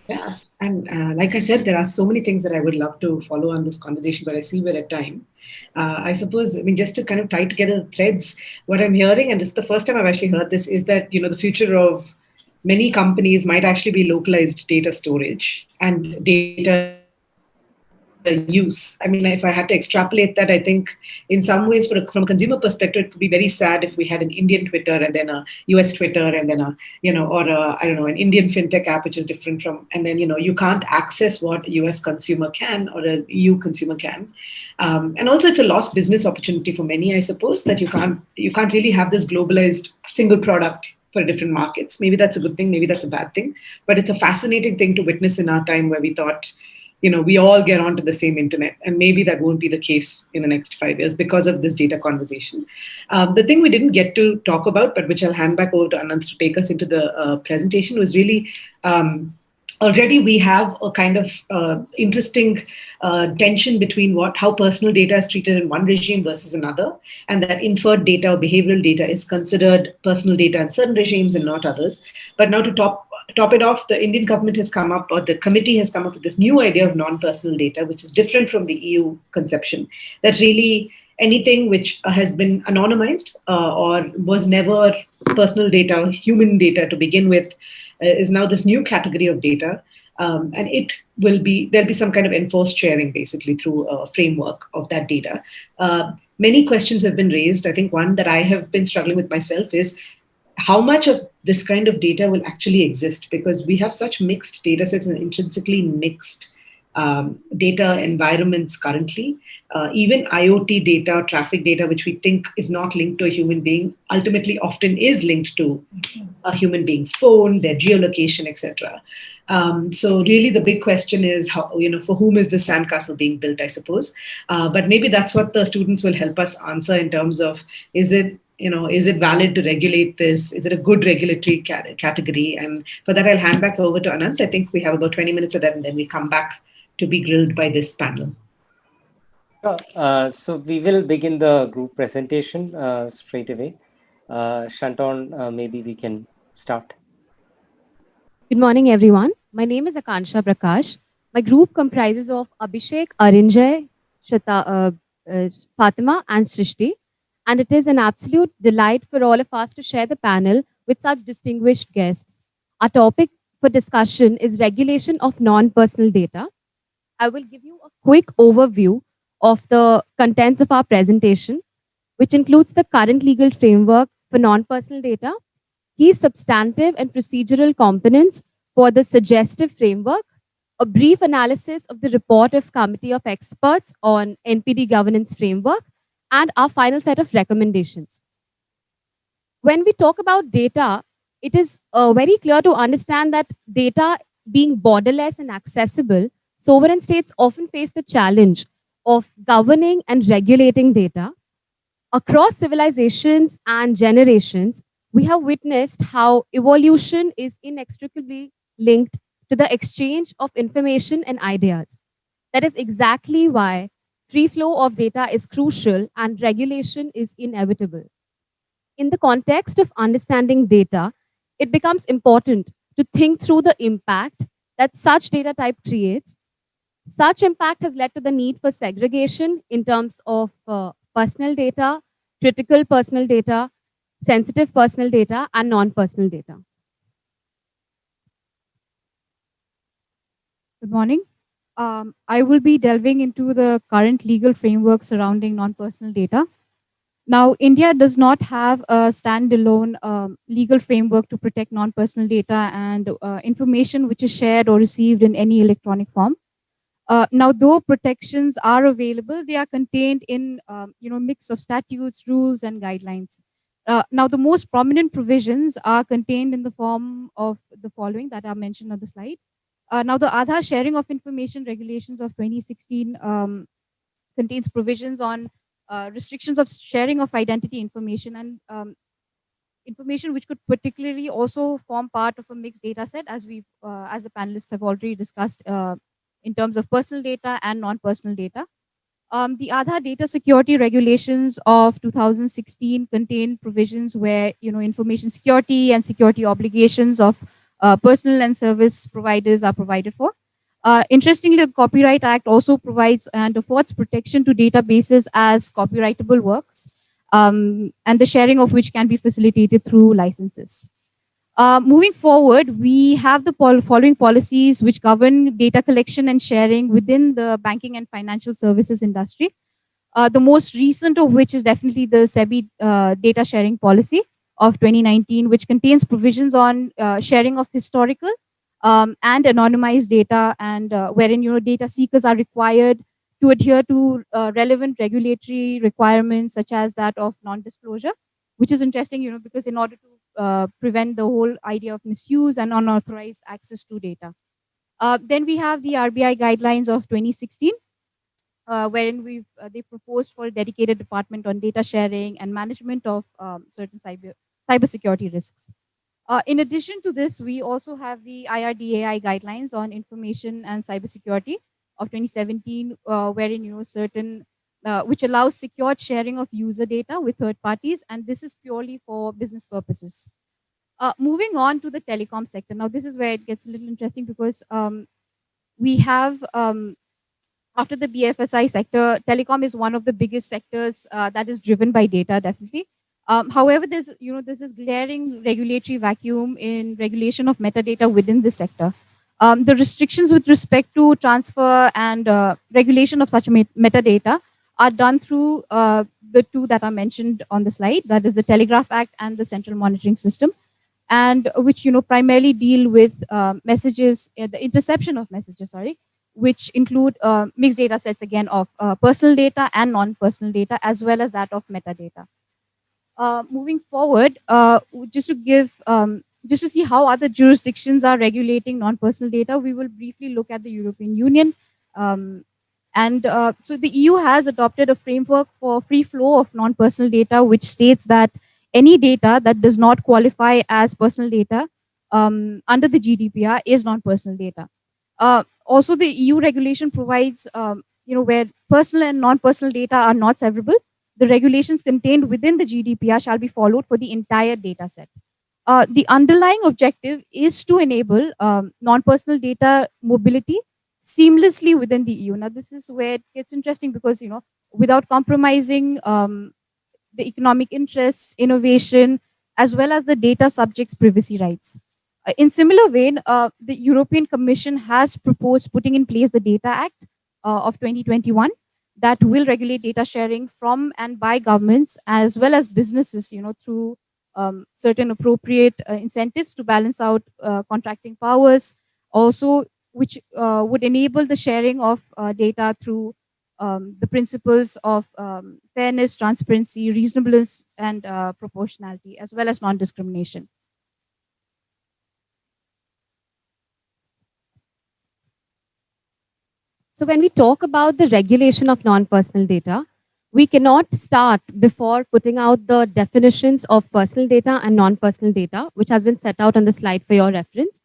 Yeah, and like I said, there are so many things that I would love to follow on this conversation, but I see we're at time. I suppose, just to kind of tie together the threads, what I'm hearing, and this is the first time I've actually heard this, is that the future of many companies might actually be localized data storage and data use. If I had to extrapolate that, I think in some ways, from a consumer perspective, it would be very sad if we had an Indian Twitter and then a US Twitter and then an Indian fintech app, which is different from, and then, you can't access what a US consumer can or a EU consumer can. And also it's a lost business opportunity for many, I suppose, that you can't really have this globalized single product for different markets. Maybe that's a good thing, maybe that's a bad thing, but it's a fascinating thing to witness in our time where we thought, we all get onto the same internet, and maybe that won't be the case in the next 5 years because of this data conversation. The thing we didn't get to talk about, but which I'll hand back over to Anant to take us into the presentation, was really already we have a kind of interesting tension between how personal data is treated in one regime versus another, and that inferred data or behavioral data is considered personal data in certain regimes and not others. But now to top it off, the Indian government has come up, or the committee has come up with this new idea of non-personal data, which is different from the EU conception, that really anything which has been anonymized or was never personal data, human data to begin with, is now this new category of data. And there'll be some kind of enforced sharing basically through a framework of that data. Many questions have been raised. I think one that I have been struggling with myself is how much of this kind of data will actually exist, because we have such mixed data sets and intrinsically mixed data environments currently. Even IoT data, traffic data, which we think is not linked to a human being, ultimately often is linked to a human being's phone, their geolocation, etc. So really the big question is, how, for whom is this sandcastle being built, I suppose. But maybe that's what the students will help us answer in terms of, is it valid to regulate this? Is it a good regulatory category? And for that, I'll hand back over to Anant. I think we have about 20 minutes of that, and then we come back to be grilled by this panel. So we will begin the group presentation straight away. Shanton, maybe we can start. Good morning, everyone. My name is Akansha Prakash. My group comprises of Abhishek, Arinjay, Fatima, and Srishti. And it is an absolute delight for all of us to share the panel with such distinguished guests. Our topic for discussion is regulation of non-personal data. I will give you a quick overview of the contents of our presentation, which includes the current legal framework for non-personal data, key substantive and procedural components for the suggestive framework, a brief analysis of the report of Committee of Experts on NPD governance framework, and our final set of recommendations. When we talk about data, it is very clear to understand that data being borderless and accessible sovereign states often face the challenge of governing and regulating data. Across civilizations and generations, we have witnessed how evolution is inextricably linked to the exchange of information and ideas. That is exactly why free flow of data is crucial and regulation is inevitable. In the context of understanding data, it becomes important to think through the impact that such data type creates. Such impact has led to the need for segregation in terms of personal data, critical personal data, sensitive personal data, and non personal data. Good morning. I will be delving into the current legal framework surrounding non personal data. Now, India does not have a standalone legal framework to protect non personal data and information which is shared or received in any electronic form. Now, though protections are available, they are contained in mix of statutes, rules, and guidelines. Now, the most prominent provisions are contained in the form of the following that are mentioned on the slide. Now, the Aadhaar Sharing of Information Regulations of 2016 contains provisions on restrictions of sharing of identity information and information which could particularly also form part of a mixed data set, as the panelists have already discussed in terms of personal data and non-personal data. The Aadhaar Data Security Regulations of 2016 contain provisions where information security and security obligations of personal and service providers are provided for. Interestingly, the Copyright Act also provides and affords protection to databases as copyrightable works, and the sharing of which can be facilitated through licenses. Moving forward, we have the following policies which govern data collection and sharing within the banking and financial services industry. The most recent of which is definitely the SEBI data sharing policy of 2019, which contains provisions on sharing of historical and anonymized data, and wherein data seekers are required to adhere to relevant regulatory requirements such as that of non-disclosure, which is interesting, because in order to prevent the whole idea of misuse and unauthorized access to data. Then we have the RBI guidelines of 2016, wherein they proposed for a dedicated department on data sharing and management of certain cybersecurity risks. In addition to this, we also have the IRDAI guidelines on information and cybersecurity of 2017, wherein certain which allows secured sharing of user data with third parties, and this is purely for business purposes. Moving on to the telecom sector. Now, this is where it gets a little interesting because we have after the BFSI sector, telecom is one of the biggest sectors that is driven by data, definitely. However, there's this glaring regulatory vacuum in regulation of metadata within this sector. The restrictions with respect to transfer and regulation of such metadata are done through the two that are mentioned on the slide, that is the Telegraph Act and the Central Monitoring System, and which primarily deal with messages, the interception of messages, which include mixed data sets again of personal data and non-personal data, as well as that of metadata. Moving forward, just to see how other jurisdictions are regulating non-personal data, we will briefly look at the European Union. So the EU has adopted a framework for free flow of non-personal data, which states that any data that does not qualify as personal data under the GDPR is non-personal data. Also, the EU regulation provides, where personal and non-personal data are not severable, the regulations contained within the GDPR shall be followed for the entire data set. The underlying objective is to enable non-personal data mobility seamlessly within the EU. Now, this is where it gets interesting because, without compromising the economic interests, innovation, as well as the data subjects' privacy rights. In similar vein, the European Commission has proposed putting in place the Data Act of 2021 that will regulate data sharing from and by governments as well as businesses, through certain appropriate incentives to balance out contracting powers, also which would enable the sharing of data through the principles of fairness, transparency, reasonableness, and proportionality, as well as non-discrimination. So when we talk about the regulation of non-personal data, we cannot start before putting out the definitions of personal data and non-personal data, which has been set out on the slide for your reference.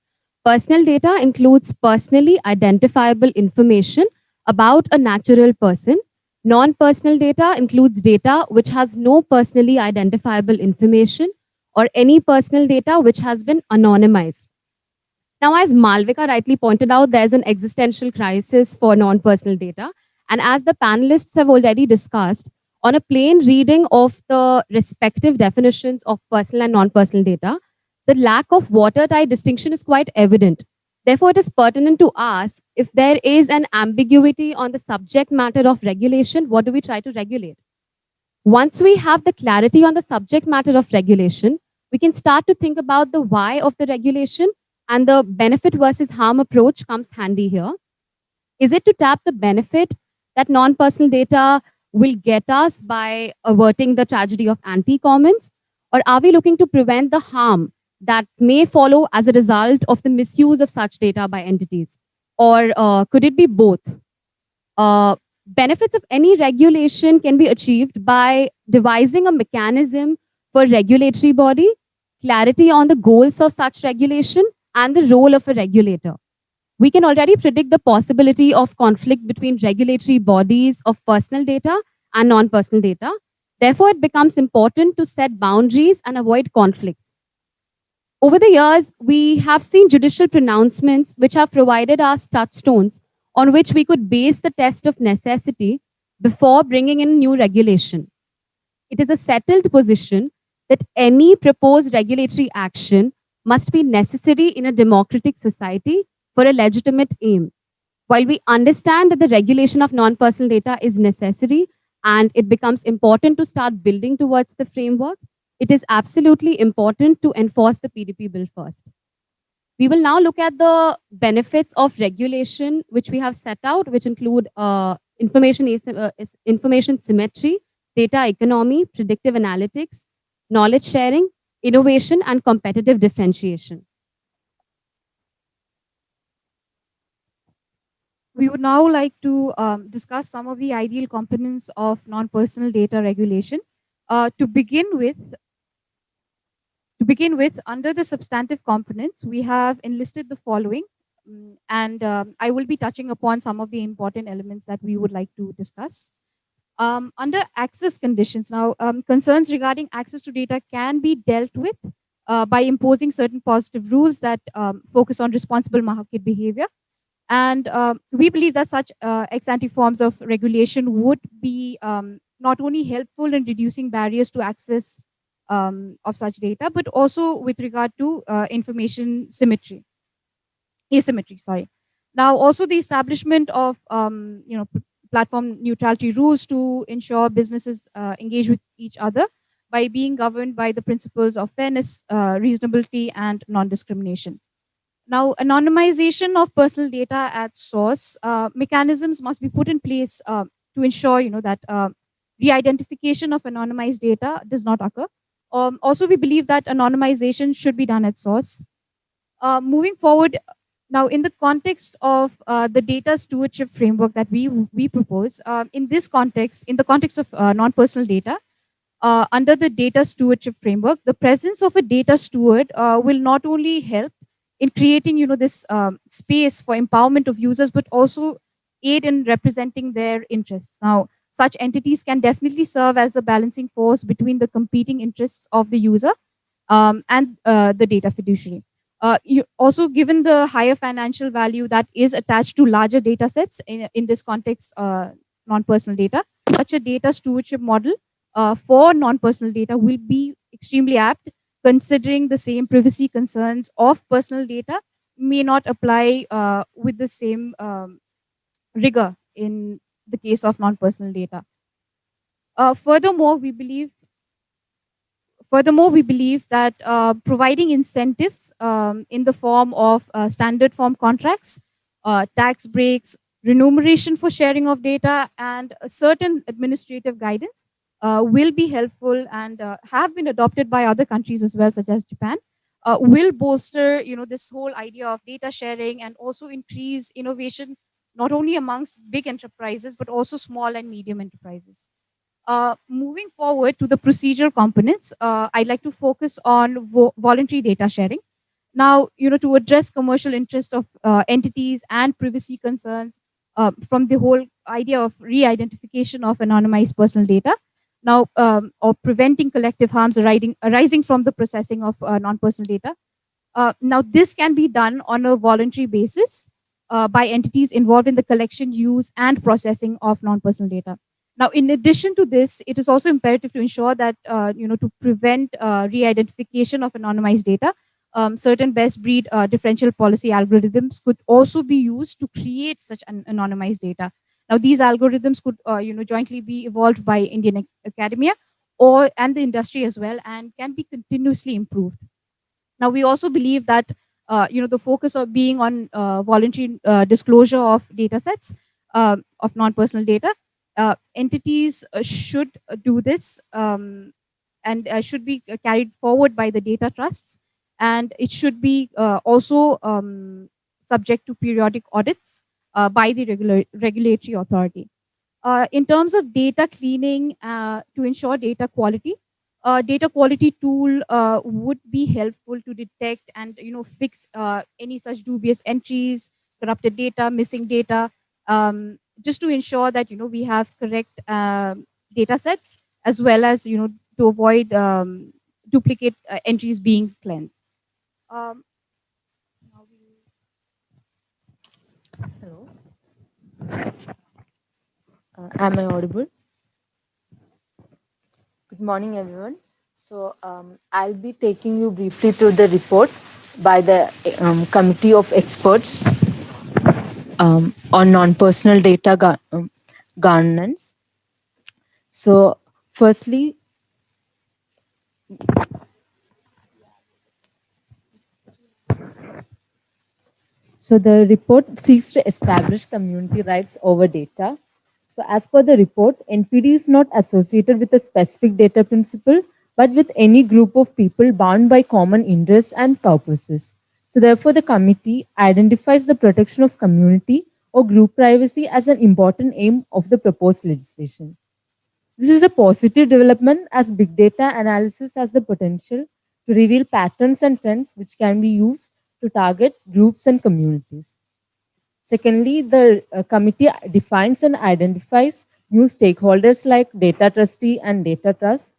Personal data includes personally identifiable information about a natural person. Non-personal data includes data which has no personally identifiable information or any personal data which has been anonymized. Now, as Malvika rightly pointed out, there's an existential crisis for non-personal data. And as the panelists have already discussed, on a plain reading of the respective definitions of personal and non-personal data, the lack of watertight distinction is quite evident. Therefore, it is pertinent to ask if there is an ambiguity on the subject matter of regulation, what do we try to regulate? Once we have the clarity on the subject matter of regulation, we can start to think about the why of the regulation, and the benefit versus harm approach comes handy here. Is it to tap the benefit that non-personal data will get us by averting the tragedy of anti-comments? Or are we looking to prevent the harm that may follow as a result of the misuse of such data by entities? Or could it be both? Benefits of any regulation can be achieved by devising a mechanism for regulatory body, clarity on the goals of such regulation, and the role of a regulator. We can already predict the possibility of conflict between regulatory bodies of personal data and non-personal data. Therefore, it becomes important to set boundaries and avoid conflicts. Over the years, we have seen judicial pronouncements which have provided us touchstones on which we could base the test of necessity before bringing in new regulation. It is a settled position that any proposed regulatory action must be necessary in a democratic society for a legitimate aim. While we understand that the regulation of non-personal data is necessary and it becomes important to start building towards the framework, it is absolutely important to enforce the PDP bill first. We will now look at the benefits of regulation, which we have set out, which include information symmetry, data economy, predictive analytics, knowledge sharing, innovation, and competitive differentiation. We would now like to discuss some of the ideal components of non-personal data regulation. To begin with, under the substantive components, we have enlisted the following, and I will be touching upon some of the important elements that we would like to discuss. Under access conditions, now concerns regarding access to data can be dealt with by imposing certain positive rules that focus on responsible market behavior. And we believe that such ex-ante forms of regulation would be not only helpful in reducing barriers to access of such data, but also with regard to information asymmetry. Sorry. Now, also the establishment of platform neutrality rules to ensure businesses engage with each other by being governed by the principles of fairness, reasonability, and non-discrimination. Now, anonymization of personal data at source mechanisms must be put in place to ensure, that re-identification of anonymized data does not occur. Also, we believe that anonymization should be done at source. Moving forward, now in the context of the data stewardship framework that we propose, in the context of non-personal data, under the data stewardship framework, the presence of a data steward will not only help in creating, this space for empowerment of users, but also aid in representing their interests. Now, such entities can definitely serve as a balancing force between the competing interests of the user and the data fiduciary. Also, given the higher financial value that is attached to larger data sets in this context, non-personal data, such a data stewardship model for non-personal data will be extremely apt, considering the same privacy concerns of personal data may not apply with the same rigor in the case of non-personal data. Furthermore, we believe that providing incentives in the form of standard form contracts, tax breaks, remuneration for sharing of data, and a certain administrative guidance will be helpful and have been adopted by other countries as well, such as Japan, will bolster, this whole idea of data sharing and also increase innovation not only amongst big enterprises, but also small and medium enterprises. Moving forward to the procedural components, I'd like to focus on voluntary data sharing. Now, to address commercial interest of entities and privacy concerns from the whole idea of re-identification of anonymized personal data, now, or preventing collective harms arising from the processing of non-personal data. Now, this can be done on a voluntary basis by entities involved in the collection, use, and processing of non-personal data. Now, in addition to this, it is also imperative to ensure that, to prevent re-identification of anonymized data, certain best breed differential policy algorithms could also be used to create such an anonymized data. Now, these algorithms could, jointly be evolved by Indian academia and the industry as well, and can be continuously improved. Now, we also believe that the focus of being on voluntary disclosure of data sets of non-personal data, entities should do this and should be carried forward by the data trusts, and it should be also subject to periodic audits by the regulatory authority. In terms of data cleaning to ensure data quality, a data quality tool would be helpful to detect and fix any such dubious entries, corrupted data, missing data, just to ensure that we have correct data sets, as well as to avoid duplicate entries being cleansed. Hello. Am I audible? Good morning, everyone. So I'll be taking you briefly through the report by the Committee of Experts on non-personal data governance. So firstly, the report seeks to establish community rights over data. So as per the report, NPD is not associated with a specific data principle, but with any group of people bound by common interests and purposes. So therefore, the committee identifies the protection of community or group privacy as an important aim of the proposed legislation. This is a positive development as big data analysis has the potential to reveal patterns and trends which can be used to target groups and communities. Secondly, the committee defines and identifies new stakeholders like data trustee and data trust.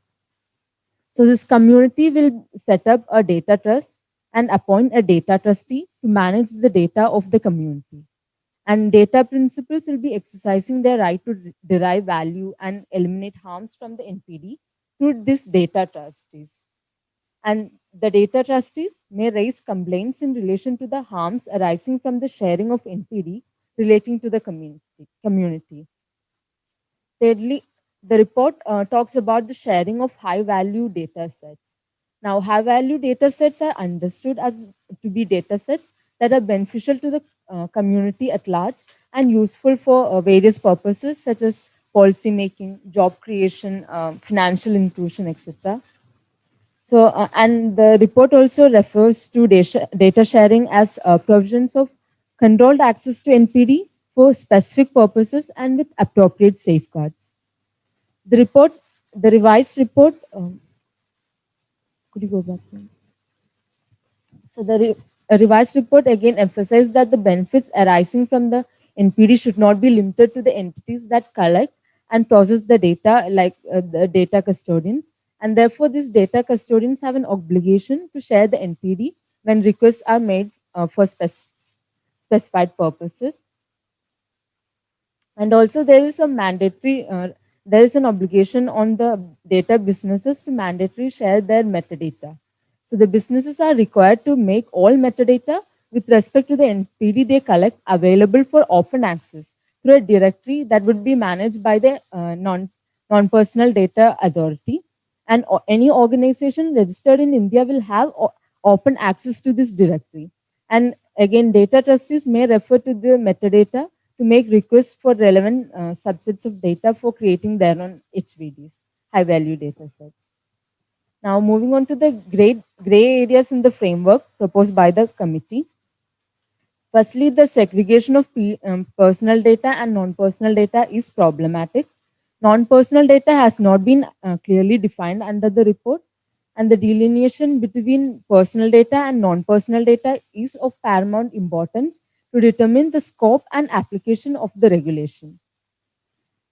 So this community will set up a data trust and appoint a data trustee to manage the data of the community. And data principals will be exercising their right to derive value and eliminate harms from the NPD through this data trustees. And the data trustees may raise complaints in relation to the harms arising from the sharing of NPD relating to the community. Thirdly, the report talks about the sharing of high-value data sets. Now, high-value data sets are understood as to be data sets that are beneficial to the community at large and useful for various purposes such as policy making, job creation, financial inclusion, etc. So, and the report also refers to data sharing as provisions of controlled access to NPD for specific purposes and with appropriate safeguards. The revised report, could you go back? So a revised report again emphasized that the benefits arising from the NPD should not be limited to the entities that collect and process the data, like the data custodians. And therefore, these data custodians have an obligation to share the NPD when requests are made for specified purposes. And also, there is a mandatory, there is an obligation on the data businesses to mandatorily share their metadata. So the businesses are required to make all metadata with respect to the NPD they collect available for open access through a directory that would be managed by the non-personal data authority. And any organization registered in India will have open access to this directory. And again, data trustees may refer to the metadata to make requests for relevant subsets of data for creating their own HVDs, high-value data sets. Now, moving on to the gray areas in the framework proposed by the committee. Firstly, the segregation of personal data and non-personal data is problematic. Non-personal data has not been clearly defined under the report, and the delineation between personal data and non-personal data is of paramount importance to determine the scope and application of the regulation.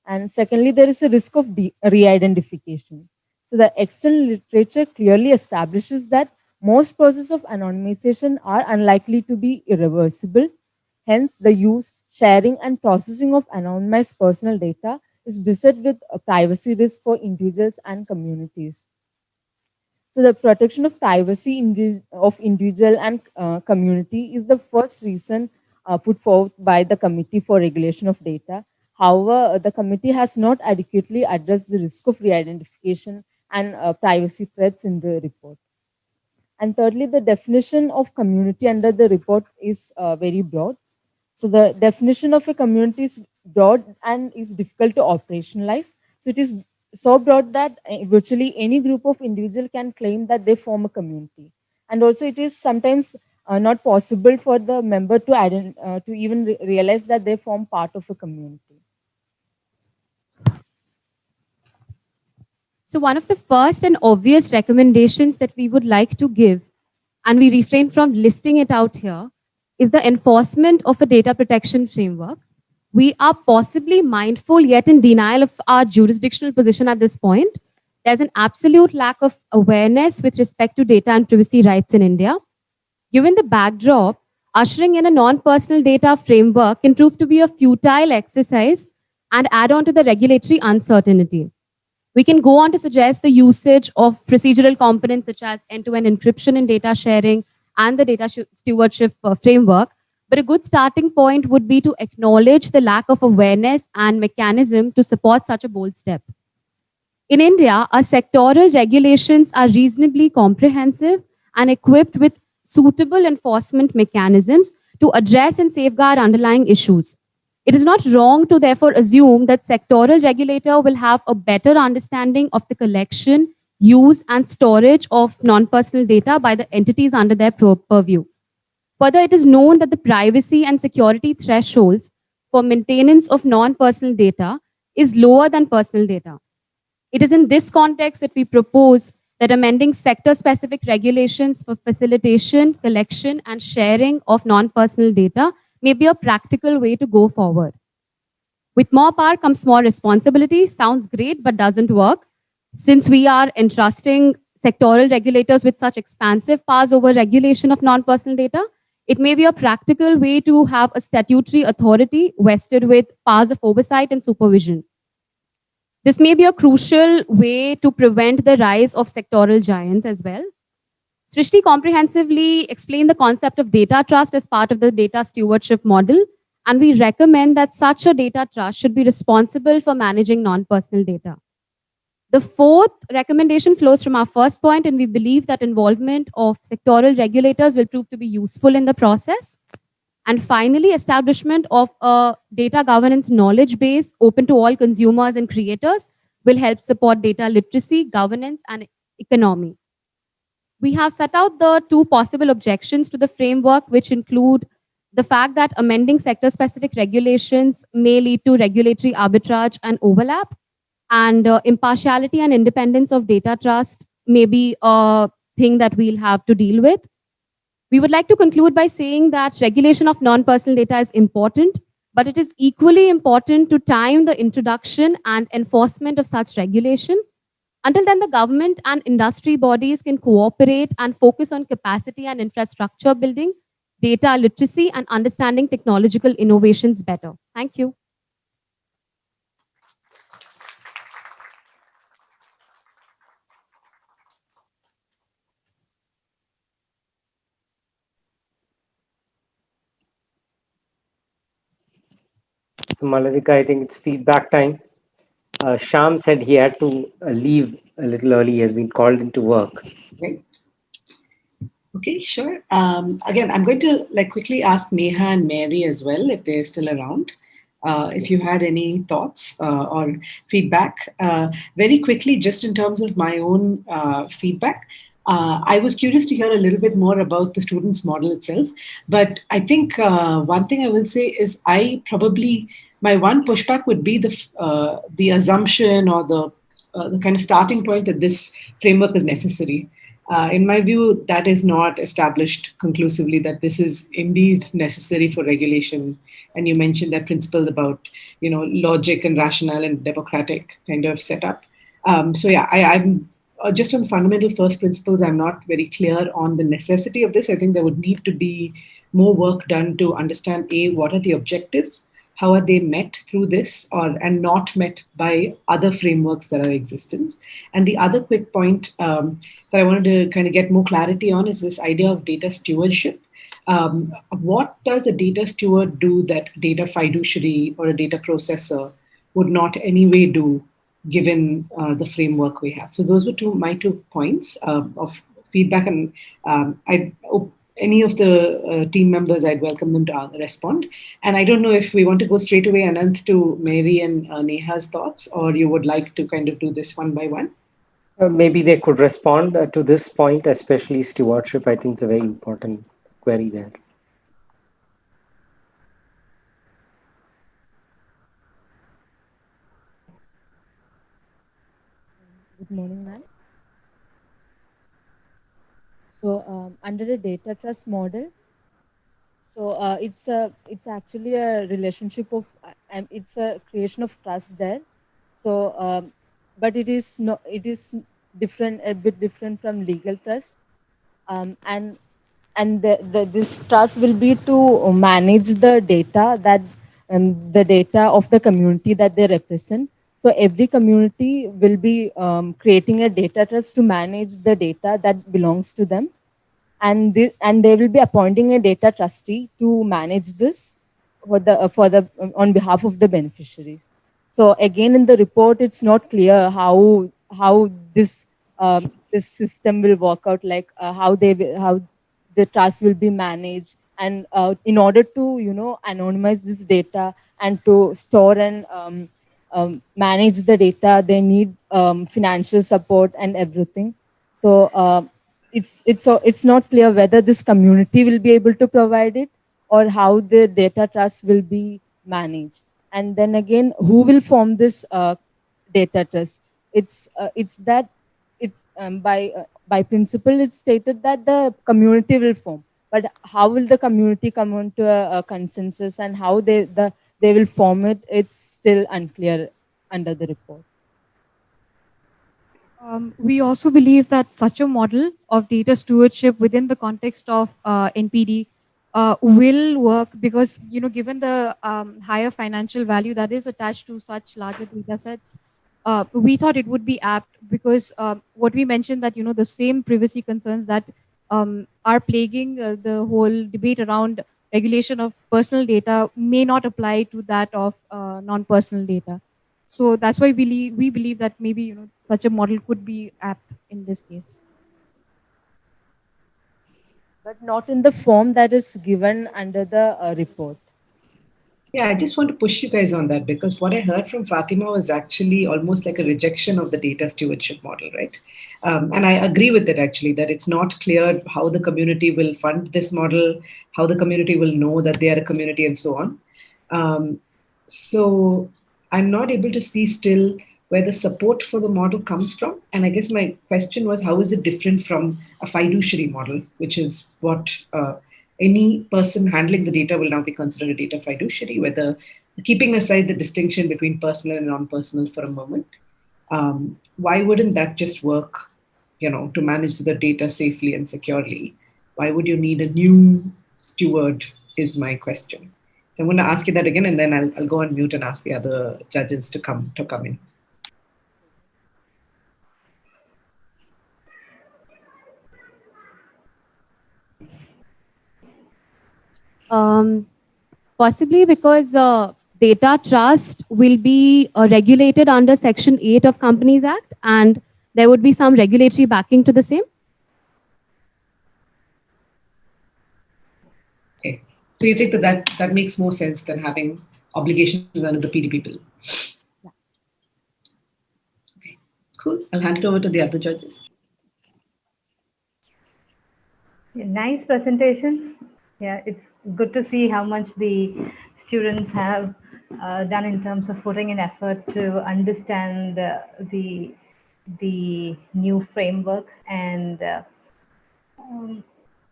And secondly, there is a risk of re-identification. So the external literature clearly establishes that most processes of anonymization are unlikely to be irreversible. Hence, the use, sharing, and processing of anonymized personal data is beset with a privacy risk for individuals and communities. So the protection of privacy of individual and community is the first reason put forward by the Committee for Regulation of Data. However, the committee has not adequately addressed the risk of re-identification and privacy threats in the report. And thirdly, the definition of community under the report is very broad. So the definition of a community is broad and is difficult to operationalize. So it is so broad that virtually any group of individual can claim that they form a community. And also it is sometimes not possible for the member to even realize that they form part of a community. So one of the first and obvious recommendations that we would like to give, and we refrain from listing it out here, is the enforcement of a data protection framework. We are possibly mindful yet in denial of our jurisdictional position at this point. There's an absolute lack of awareness with respect to data and privacy rights in India. Given the backdrop, ushering in a non-personal data framework can prove to be a futile exercise and add on to the regulatory uncertainty. We can go on to suggest the usage of procedural components such as end-to-end encryption in data sharing and the data stewardship framework. But a good starting point would be to acknowledge the lack of awareness and mechanism to support such a bold step. In India, our sectoral regulations are reasonably comprehensive and equipped with suitable enforcement mechanisms to address and safeguard underlying issues. It is not wrong to therefore assume that sectoral regulator will have a better understanding of the collection, use, and storage of non-personal data by the entities under their purview. Further, it is known that the privacy and security thresholds for maintenance of non-personal data is lower than personal data. It is in this context that we propose that amending sector-specific regulations for facilitation, collection, and sharing of non-personal data may be a practical way to go forward. With more power comes more responsibility. Sounds great, but doesn't work. Since we are entrusting sectoral regulators with such expansive powers over regulation of non-personal data, it may be a practical way to have a statutory authority vested with powers of oversight and supervision. This may be a crucial way to prevent the rise of sectoral giants as well. Srishti comprehensively explained the concept of data trust as part of the data stewardship model, and we recommend that such a data trust should be responsible for managing non-personal data. The fourth recommendation flows from our first point, and we believe that involvement of sectoral regulators will prove to be useful in the process. And finally, establishment of a data governance knowledge base open to all consumers and creators will help support data literacy, governance, and economy. We have set out the two possible objections to the framework, which include the fact that amending sector-specific regulations may lead to regulatory arbitrage and overlap, and impartiality and independence of data trust may be a thing that we'll have to deal with. We would like to conclude by saying that regulation of non-personal data is important, but it is equally important to time the introduction and enforcement of such regulation. Until then, the government and industry bodies can cooperate and focus on capacity and infrastructure building, data literacy, and understanding technological innovations better. Thank you. So Malavika, I think it's feedback time. Sham said he had to leave a little early. He has been called into work. Right. Okay, sure. Again, I'm going to quickly ask Neha and Mary as well if they're still around. If you had any thoughts or feedback. Very quickly, just in terms of my own feedback, I was curious to hear a little bit more about the students' model itself. But I think one thing I will say is my one pushback would be the assumption or the kind of starting point that this framework is necessary. In my view, that is not established conclusively that this is indeed necessary for regulation. And you mentioned that principle about logic and rationale and democratic kind of setup. So yeah, I'm just on the fundamental first principles, I'm not very clear on the necessity of this. I think there would need to be more work done to understand what are the objectives, how are they met through this, and not met by other frameworks that are in existence. And the other quick point that I wanted to kind of get more clarity on is this idea of data stewardship. What does a data steward do that data fiduciary or a data processor would not anyway do given the framework we have? So those were my 2 points of feedback, and any of the team members, I'd welcome them to respond. And I don't know if we want to go straight away, Ananth, to Mary and Neha's thoughts, or you would like to kind of do this one by one. Maybe they could respond to this point, especially stewardship. I think it's a very important query there. Good morning, ma'am. So under the data trust model, so it's actually a relationship of it's a creation of trust there. So but it is different, a bit different from legal trust, and this trust will be to manage the data the data of the community that they represent. So every community will be creating a data trust to manage the data that belongs to them, and they will be appointing a data trustee to manage this for the on behalf of the beneficiaries. So again, in the report, it's not clear how this system will work out, like how the trust will be managed, and in order to anonymize this data and to store and manage the data, they need financial support and everything. So it's not clear whether this community will be able to provide it or how the data trust will be managed. And then again, who will form this data trust? It's that it's by principle it's stated that the community will form, but how will the community come on to a consensus, and how they will form it, it's still unclear under the report. We also believe that such a model of data stewardship within the context of NPD will work because, given the higher financial value that is attached to such larger data sets, we thought it would be apt because what we mentioned that, the same privacy concerns that are plaguing the whole debate around regulation of personal data may not apply to that of non-personal data. So that's why we believe that maybe such a model could be apt in this case. But not in the form that is given under the report. Yeah, I just want to push you guys on that because what I heard from Fatima was actually almost like a rejection of the data stewardship model, right? And I agree with it actually, that it's not clear how the community will fund this model, how the community will know that they are a community, and so on. So I'm not able to see still where the support for the model comes from. And I guess my question was, how is it different from a fiduciary model, which is what any person handling the data will now be considered a data fiduciary, whether keeping aside the distinction between personal and non-personal for a moment. Why wouldn't that just work, to manage the data safely and securely? Why would you need a new steward is my question. So I'm going to ask you that again, and then I'll go on mute and ask the other judges to come in. Possibly because data trust will be regulated under Section 8 of Companies Act, and there would be some regulatory backing to the same. Okay. So you think that makes more sense than having obligations under the PDP bill? Yeah. Okay, cool. I'll hand it over to the other judges. Nice presentation. Yeah, it's good to see how much the students have done in terms of putting in effort to understand the new framework, and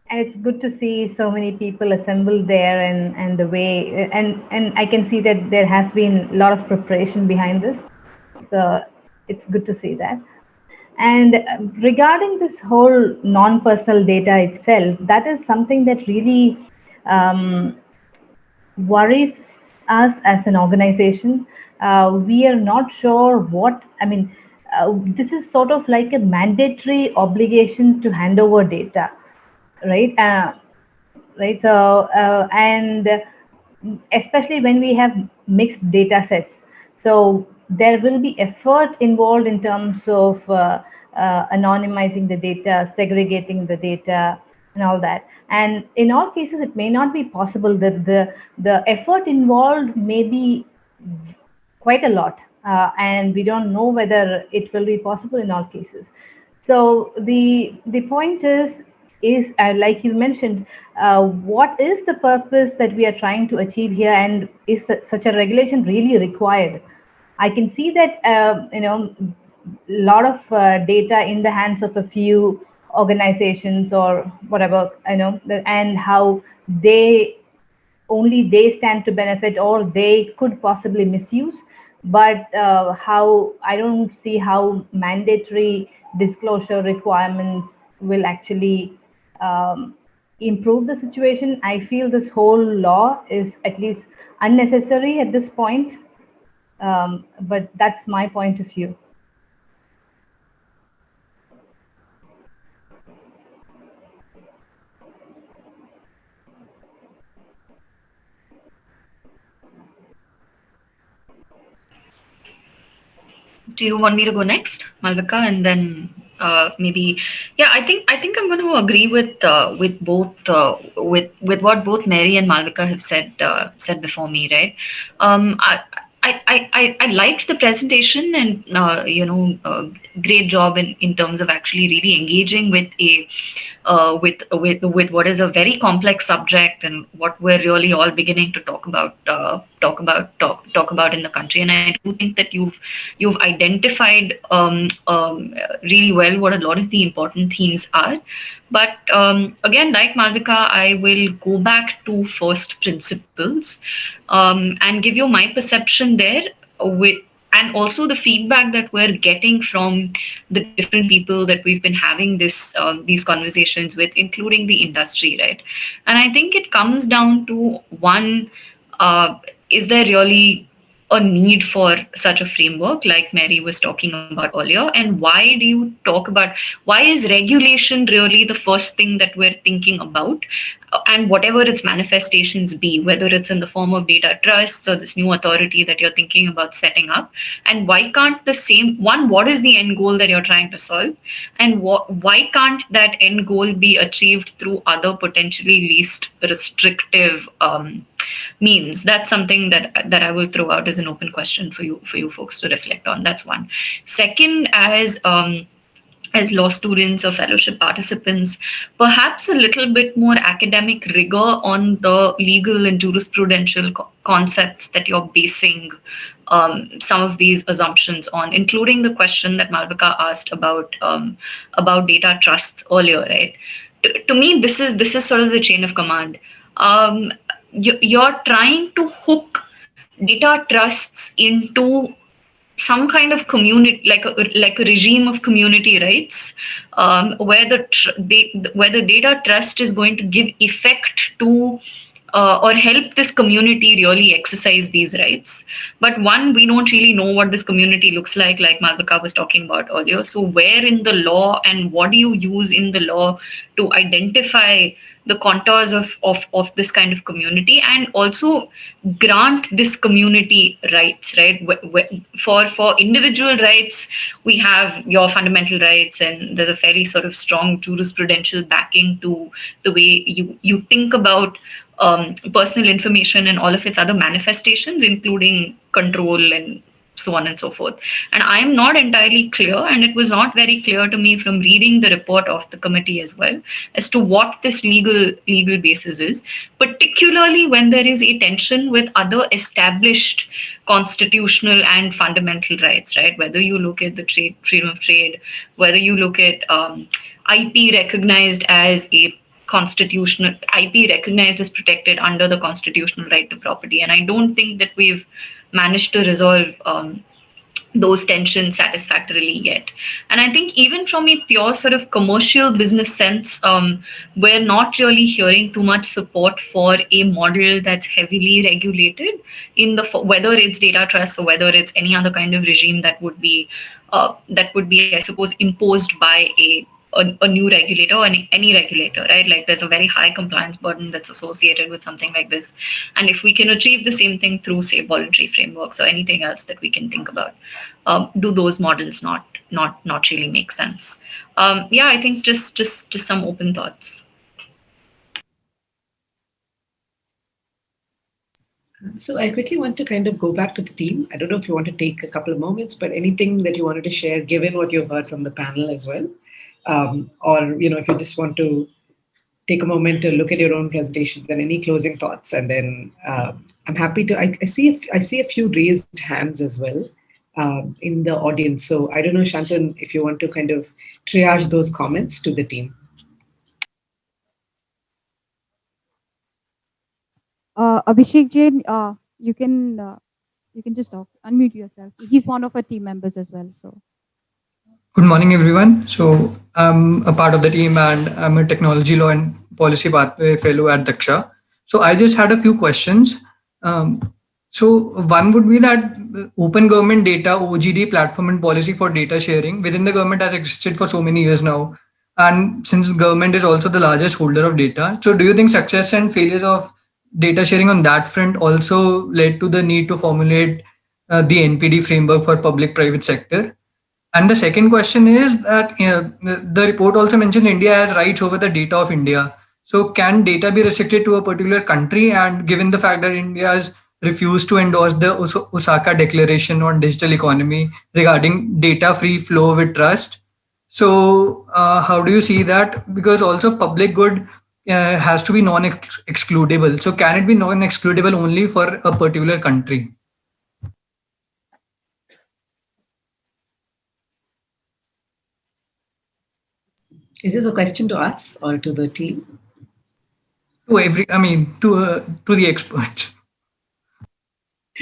it's good to see so many people assembled there, and the way, and I can see that there has been a lot of preparation behind this. So it's good to see that. And regarding this whole non-personal data itself, that is something that really um, worries us as an organization. We are not sure what, I mean, this is sort of like a mandatory obligation to hand over data, right? Right. So, and especially when we have mixed data sets. So there will be effort involved in terms of anonymizing the data, segregating the data, and all that. And in all cases, it may not be possible. That the effort involved may be quite a lot, and we don't know whether it will be possible in all cases. So the point is like you mentioned, what is the purpose that we are trying to achieve here, and is such a regulation really required? I can see that a lot of data in the hands of a few organizations or whatever, and how they only they stand to benefit or they could possibly misuse. But how I don't see how mandatory disclosure requirements will actually improve the situation. I feel this whole law is at least unnecessary at this point, but that's my point of view. Do you want me to go next, Malvika, and then maybe, yeah, I think I'm going to agree with both with what both Mary and Malvika have said before me, right? I liked the presentation, and great job in terms of actually really engaging with a with what is a very complex subject, and what we're really all beginning to talk about in the country. And I do think that you've identified really well what a lot of the important themes are. But again, like Malvika, I will go back to first principles, and give you my perception there, with and also the feedback that we're getting from the different people that we've been having these conversations with, including the industry, right? And I think it comes down to one: is there really a need for such a framework, like Mary was talking about earlier? And why is regulation really the first thing that we're thinking about? And whatever its manifestations be, whether it's in the form of data trusts or this new authority that you're thinking about setting up, and why can't the same one, what is the end goal that you're trying to solve, and why can't that end goal be achieved through other potentially least restrictive means? That's something that I will throw out as an open question for you folks to reflect on. That's one. Second, as law students or fellowship participants, perhaps a little bit more academic rigor on the legal and jurisprudential concepts that you're basing some of these assumptions on, including the question that Malvika asked about data trusts earlier, right? To me, this is sort of the chain of command. You're trying to hook data trusts into some kind of community, like a regime of community rights, where the data trust is going to give effect to or help this community really exercise these rights. But one, we don't really know what this community looks like Malvika was talking about earlier. So where in the law, and what do you use in the law to identify the contours of this kind of community, and also grant this community rights, right? For individual rights, we have your fundamental rights, and there's a fairly sort of strong jurisprudential backing to the way you think about personal information and all of its other manifestations, including control and so on and so forth. And I am not entirely clear, and it was not very clear to me from reading the report of the committee as well, as to what this legal basis is, particularly when there is a tension with other established constitutional and fundamental rights, right? Whether you look at the freedom of trade, whether you look at IP recognized as a constitutional IP recognized as protected under the constitutional right to property. And I don't think that we've managed to resolve those tensions satisfactorily yet. And I think even from a pure sort of commercial business sense, we're not really hearing too much support for a model that's heavily regulated in the whether it's data trust or whether it's any other kind of regime that would be I suppose, imposed by a new regulator or any regulator, right? Like there's a very high compliance burden that's associated with something like this. And if we can achieve the same thing through, say, voluntary frameworks or anything else that we can think about, do those models not really make sense? Yeah, I think just some open thoughts. So I quickly want to kind of go back to the team. I don't know if you want to take a couple of moments, but anything that you wanted to share, given what you've heard from the panel as well. Or, if you just want to take a moment to look at your own presentations and any closing thoughts. And then I'm happy to, I see a few raised hands as well in the audience. So I don't know, Shantanu, if you want to kind of triage those comments to the team. Abhishek Jain, you can just talk, unmute yourself. He's one of our team members as well. So. Good morning, everyone. So I'm a part of the team and I'm a technology law and policy pathway fellow at Daksha. So I just had a few questions. So one would be that open government data, OGD platform and policy for data sharing within the government has existed for so many years now. And since government is also the largest holder of data, so do you think success and failures of data sharing on that front also led to the need to formulate the NPD framework for public-private sector? And the second question is that the report also mentioned India has rights over the data of India. So can data be restricted to a particular country? And given the fact that India has refused to endorse the Osaka Declaration on Digital Economy regarding data free flow with trust. So how do you see that? Because also public good has to be non-excludable. So can it be non-excludable only for a particular country? Is this a question to us or to the team? To the expert.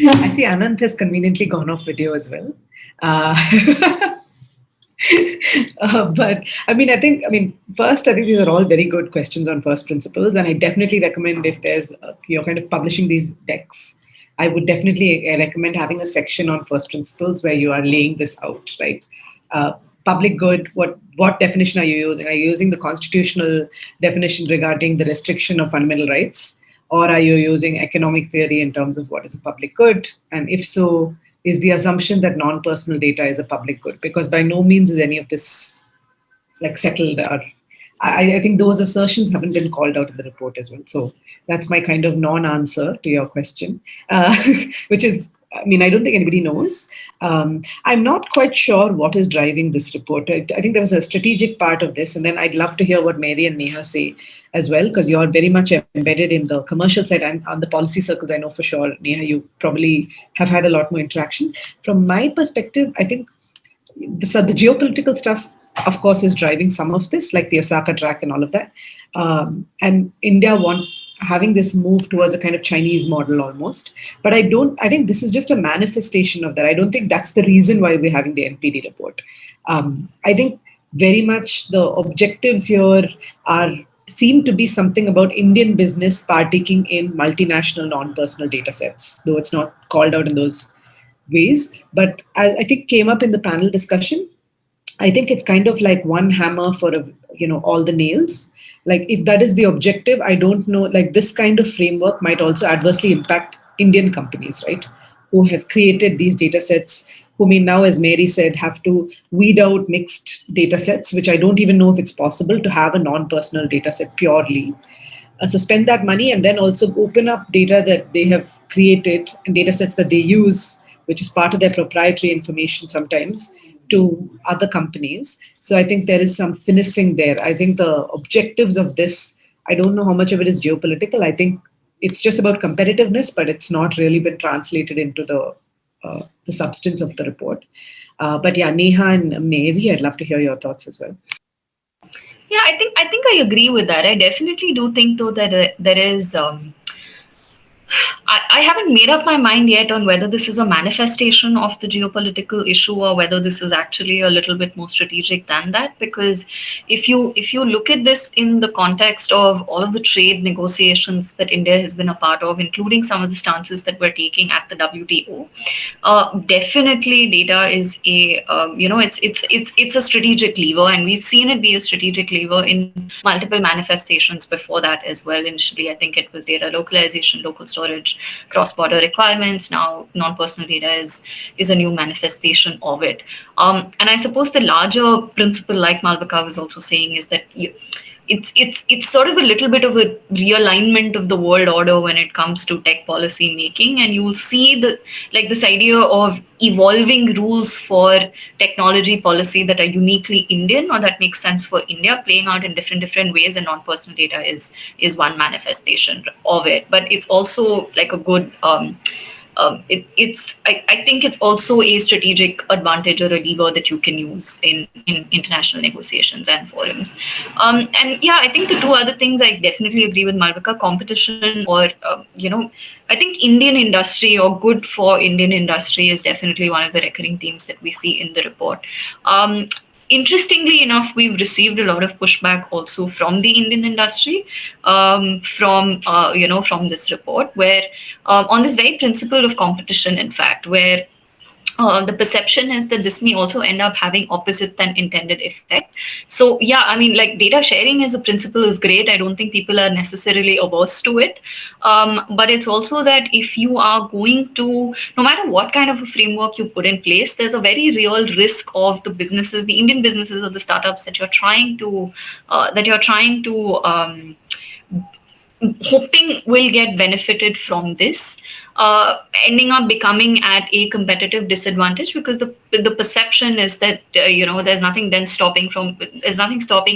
I see Anand has conveniently gone off video as well. But first, I think these are all very good questions on first principles. And I definitely recommend if there's, you're kind of publishing these decks, I would definitely recommend having a section on first principles where you are laying this out, right? Public good, what definition are you using? Are you using the constitutional definition regarding the restriction of fundamental rights? Or are you using economic theory in terms of what is a public good? And if so, is the assumption that non-personal data is a public good? Because by no means is any of this like settled. Or I think those assertions haven't been called out in the report as well. So that's my kind of non-answer to your question, which is, I don't think anybody knows. I'm not quite sure what is driving this report. I think there was a strategic part of this, and then I'd love to hear what Mary and Neha say as well, because you're very much embedded in the commercial side and on the policy circles. I know for sure, Neha, you probably have had a lot more interaction. From my perspective, I think the geopolitical stuff, of course, is driving some of this, like the Osaka track and all of that. And India having this move towards a kind of Chinese model almost. But I think this is just a manifestation of that. I don't think that's the reason why we're having the NPD report. I think very much the objectives here seem to be something about Indian business partaking in multinational non-personal data sets, though it's not called out in those ways. But I think came up in the panel discussion. I think it's kind of like one hammer for all the nails. Like if that is the objective, I don't know, like this kind of framework might also adversely impact Indian companies, right? Who have created these data sets, who may now, as Mary said, have to weed out mixed data sets, which I don't even know if it's possible to have a non-personal data set purely. So spend that money and then also open up data that they have created and data sets that they use which is part of their proprietary information sometimes, to other companies. So I think there is some finessing there. I think the objectives of this, I don't know how much of it is geopolitical. I think it's just about competitiveness, but it's not really been translated into the substance of the report. But yeah, Neha and Mary, I'd love to hear your thoughts as well. Yeah, I think I agree with that. I definitely do think though that there is. I haven't made up my mind yet on whether this is a manifestation of the geopolitical issue or whether this is actually a little bit more strategic than that. Because if you look at this in the context of all of the trade negotiations that India has been a part of, including some of the stances that we're taking at the WTO, definitely data is a it's a strategic lever, and we've seen it be a strategic lever in multiple manifestations before that as well. Initially, I think it was data localization, local storage, cross-border requirements. Now non-personal data is a new manifestation of it. And I suppose the larger principle, like Malvika was also saying, is that it's sort of a little bit of a realignment of the world order when it comes to tech policy making, and you will see this idea of evolving rules for technology policy that are uniquely Indian or that makes sense for India playing out in different ways, and non-personal data is one manifestation of it. But it's also like a good I think it's also a strategic advantage or a lever that you can use in international negotiations and forums. And yeah, I think the two other things I definitely agree with Malvika: competition, or I think Indian industry, or good for Indian industry, is definitely one of the recurring themes that we see in the report. Interestingly enough, we've received a lot of pushback also from the Indian industry, from this report, where on this very principle of competition, in fact, where the perception is that this may also end up having opposite than intended effect. So yeah, I mean, like, data sharing as a principle is great. I don't think people are necessarily averse to it. But it's also that if you are going to, no matter what kind of a framework you put in place, there's a very real risk of the businesses, the Indian businesses or the startups that you're trying to hoping will get benefited from this, ending up becoming at a competitive disadvantage, because the perception is that there's nothing stopping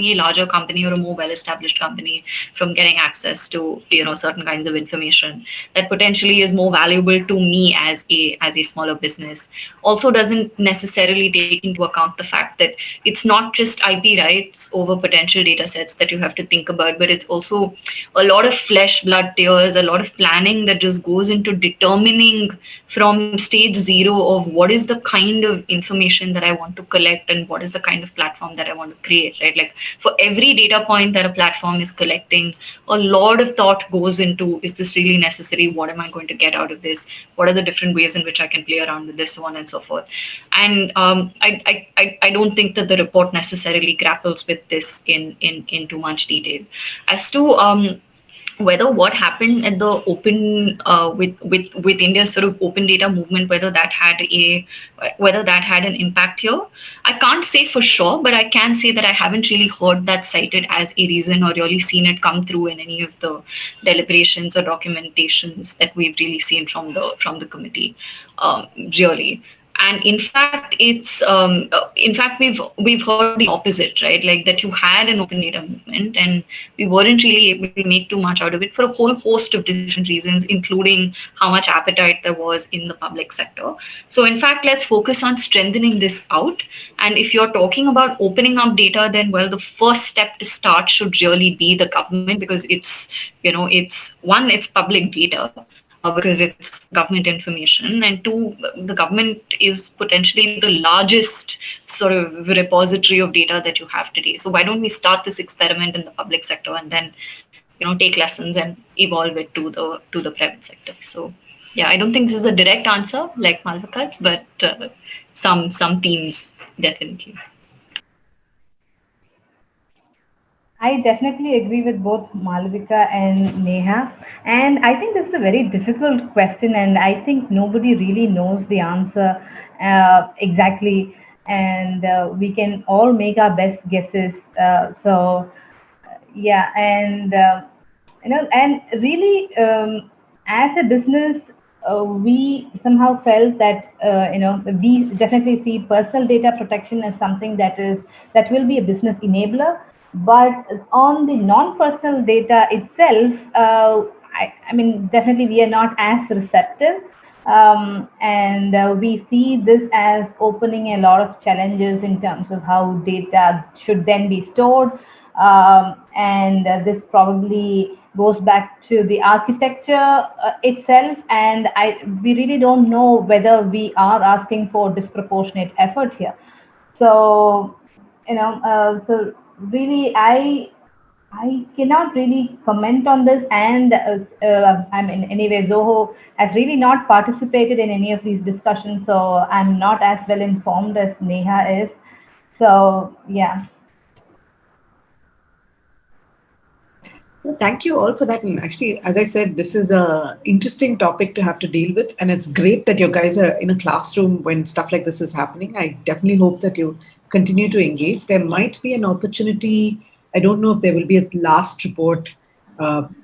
a larger company or a more well-established company from getting access to certain kinds of information that potentially is more valuable to me as a smaller business. Also doesn't necessarily take into account the fact that it's not just IP rights over potential data sets that you have to think about, but it's also a lot of flesh, blood, tears, a lot of planning that just goes into determining from stage zero of what is the kind of information that I want to collect and what is the kind of platform that I want to create, right? Like, for every data point that a platform is collecting, a lot of thought goes into, is this really necessary? What am I going to get out of this? What are the different ways in which I can play around with this, so on and so forth. And I don't think that the report necessarily grapples with this in too much detail. As to whether what happened at the open with India's sort of open data movement, whether that had an impact here, I can't say for sure, but I can say that I haven't really heard that cited as a reason or really seen it come through in any of the deliberations or documentations that we've really seen from the committee, really. And in fact, we've heard the opposite, right? Like, that you had an open data movement and we weren't really able to make too much out of it for a whole host of different reasons, including how much appetite there was in the public sector. So in fact, let's focus on strengthening this out. And if you're talking about opening up data, then, well, the first step to start should really be the government, because it's public data. Because it's government information, and two, the government is potentially the largest sort of repository of data that you have today. So why don't we start this experiment in the public sector and then take lessons and evolve it to the private sector? So yeah, I don't think this is a direct answer like Malvika's, but some themes definitely. I definitely agree with both Malvika and Neha. And I think this is a very difficult question, and I think nobody really knows the answer exactly. And we can all make our best guesses. Yeah, and and really, as a business, we somehow felt that we definitely see personal data protection as something that will be a business enabler, but on the non-personal data itself, I mean, definitely we are not as receptive. And we see this as opening a lot of challenges in terms of how data should then be stored. And this probably goes back to the architecture itself. And we really don't know whether we are asking for disproportionate effort here. So, so really, I cannot really comment on this, and I mean, anyway, Zoho has really not participated in any of these discussions, so I'm not as well informed as Neha is. So, yeah. Well, thank you all for that. And actually, as I said, this is a interesting topic to have to deal with, and it's great that you guys are in a classroom when stuff like this is happening. I definitely hope that you continue to engage. There might be an opportunity. I don't know if there will be a last report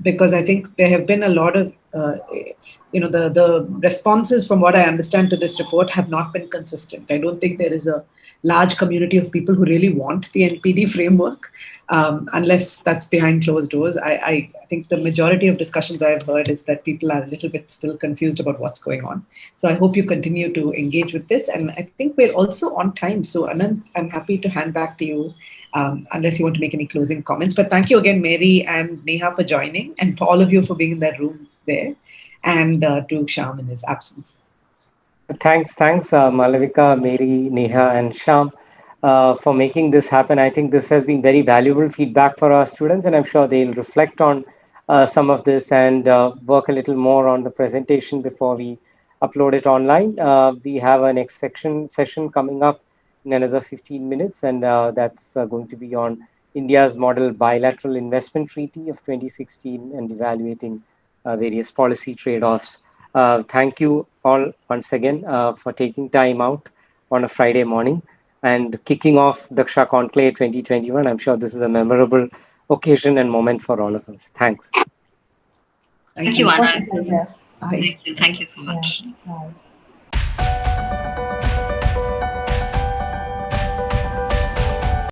because I think there have been a lot of the responses from what I understand to this report have not been consistent. I don't think there is a large community of people who really want the NPD framework. Unless that's behind closed doors. I think the majority of discussions I've heard is that people are a little bit still confused about what's going on. So I hope you continue to engage with this. And I think we're also on time. So Anand, I'm happy to hand back to you unless you want to make any closing comments. But thank you again, Mary and Neha, for joining, and for all of you for being in that room there, and to Shyam in his absence. Thanks, Malavika, Mary, Neha, and Sham, for making this happen. I think this has been very valuable feedback for our students, and I'm sure they'll reflect on some of this and work a little more on the presentation before we upload it online. We have a next session coming up in another 15 minutes, and that's going to be on India's model bilateral investment treaty of 2016 and evaluating various policy trade-offs. Thank you all once again for taking time out on a Friday morning and kicking off Daksha Conclave 2021. I'm sure this is a memorable occasion and moment for all of us. Thanks. Thank you, Anand. Bye. Thank you so much. Yeah. Bye.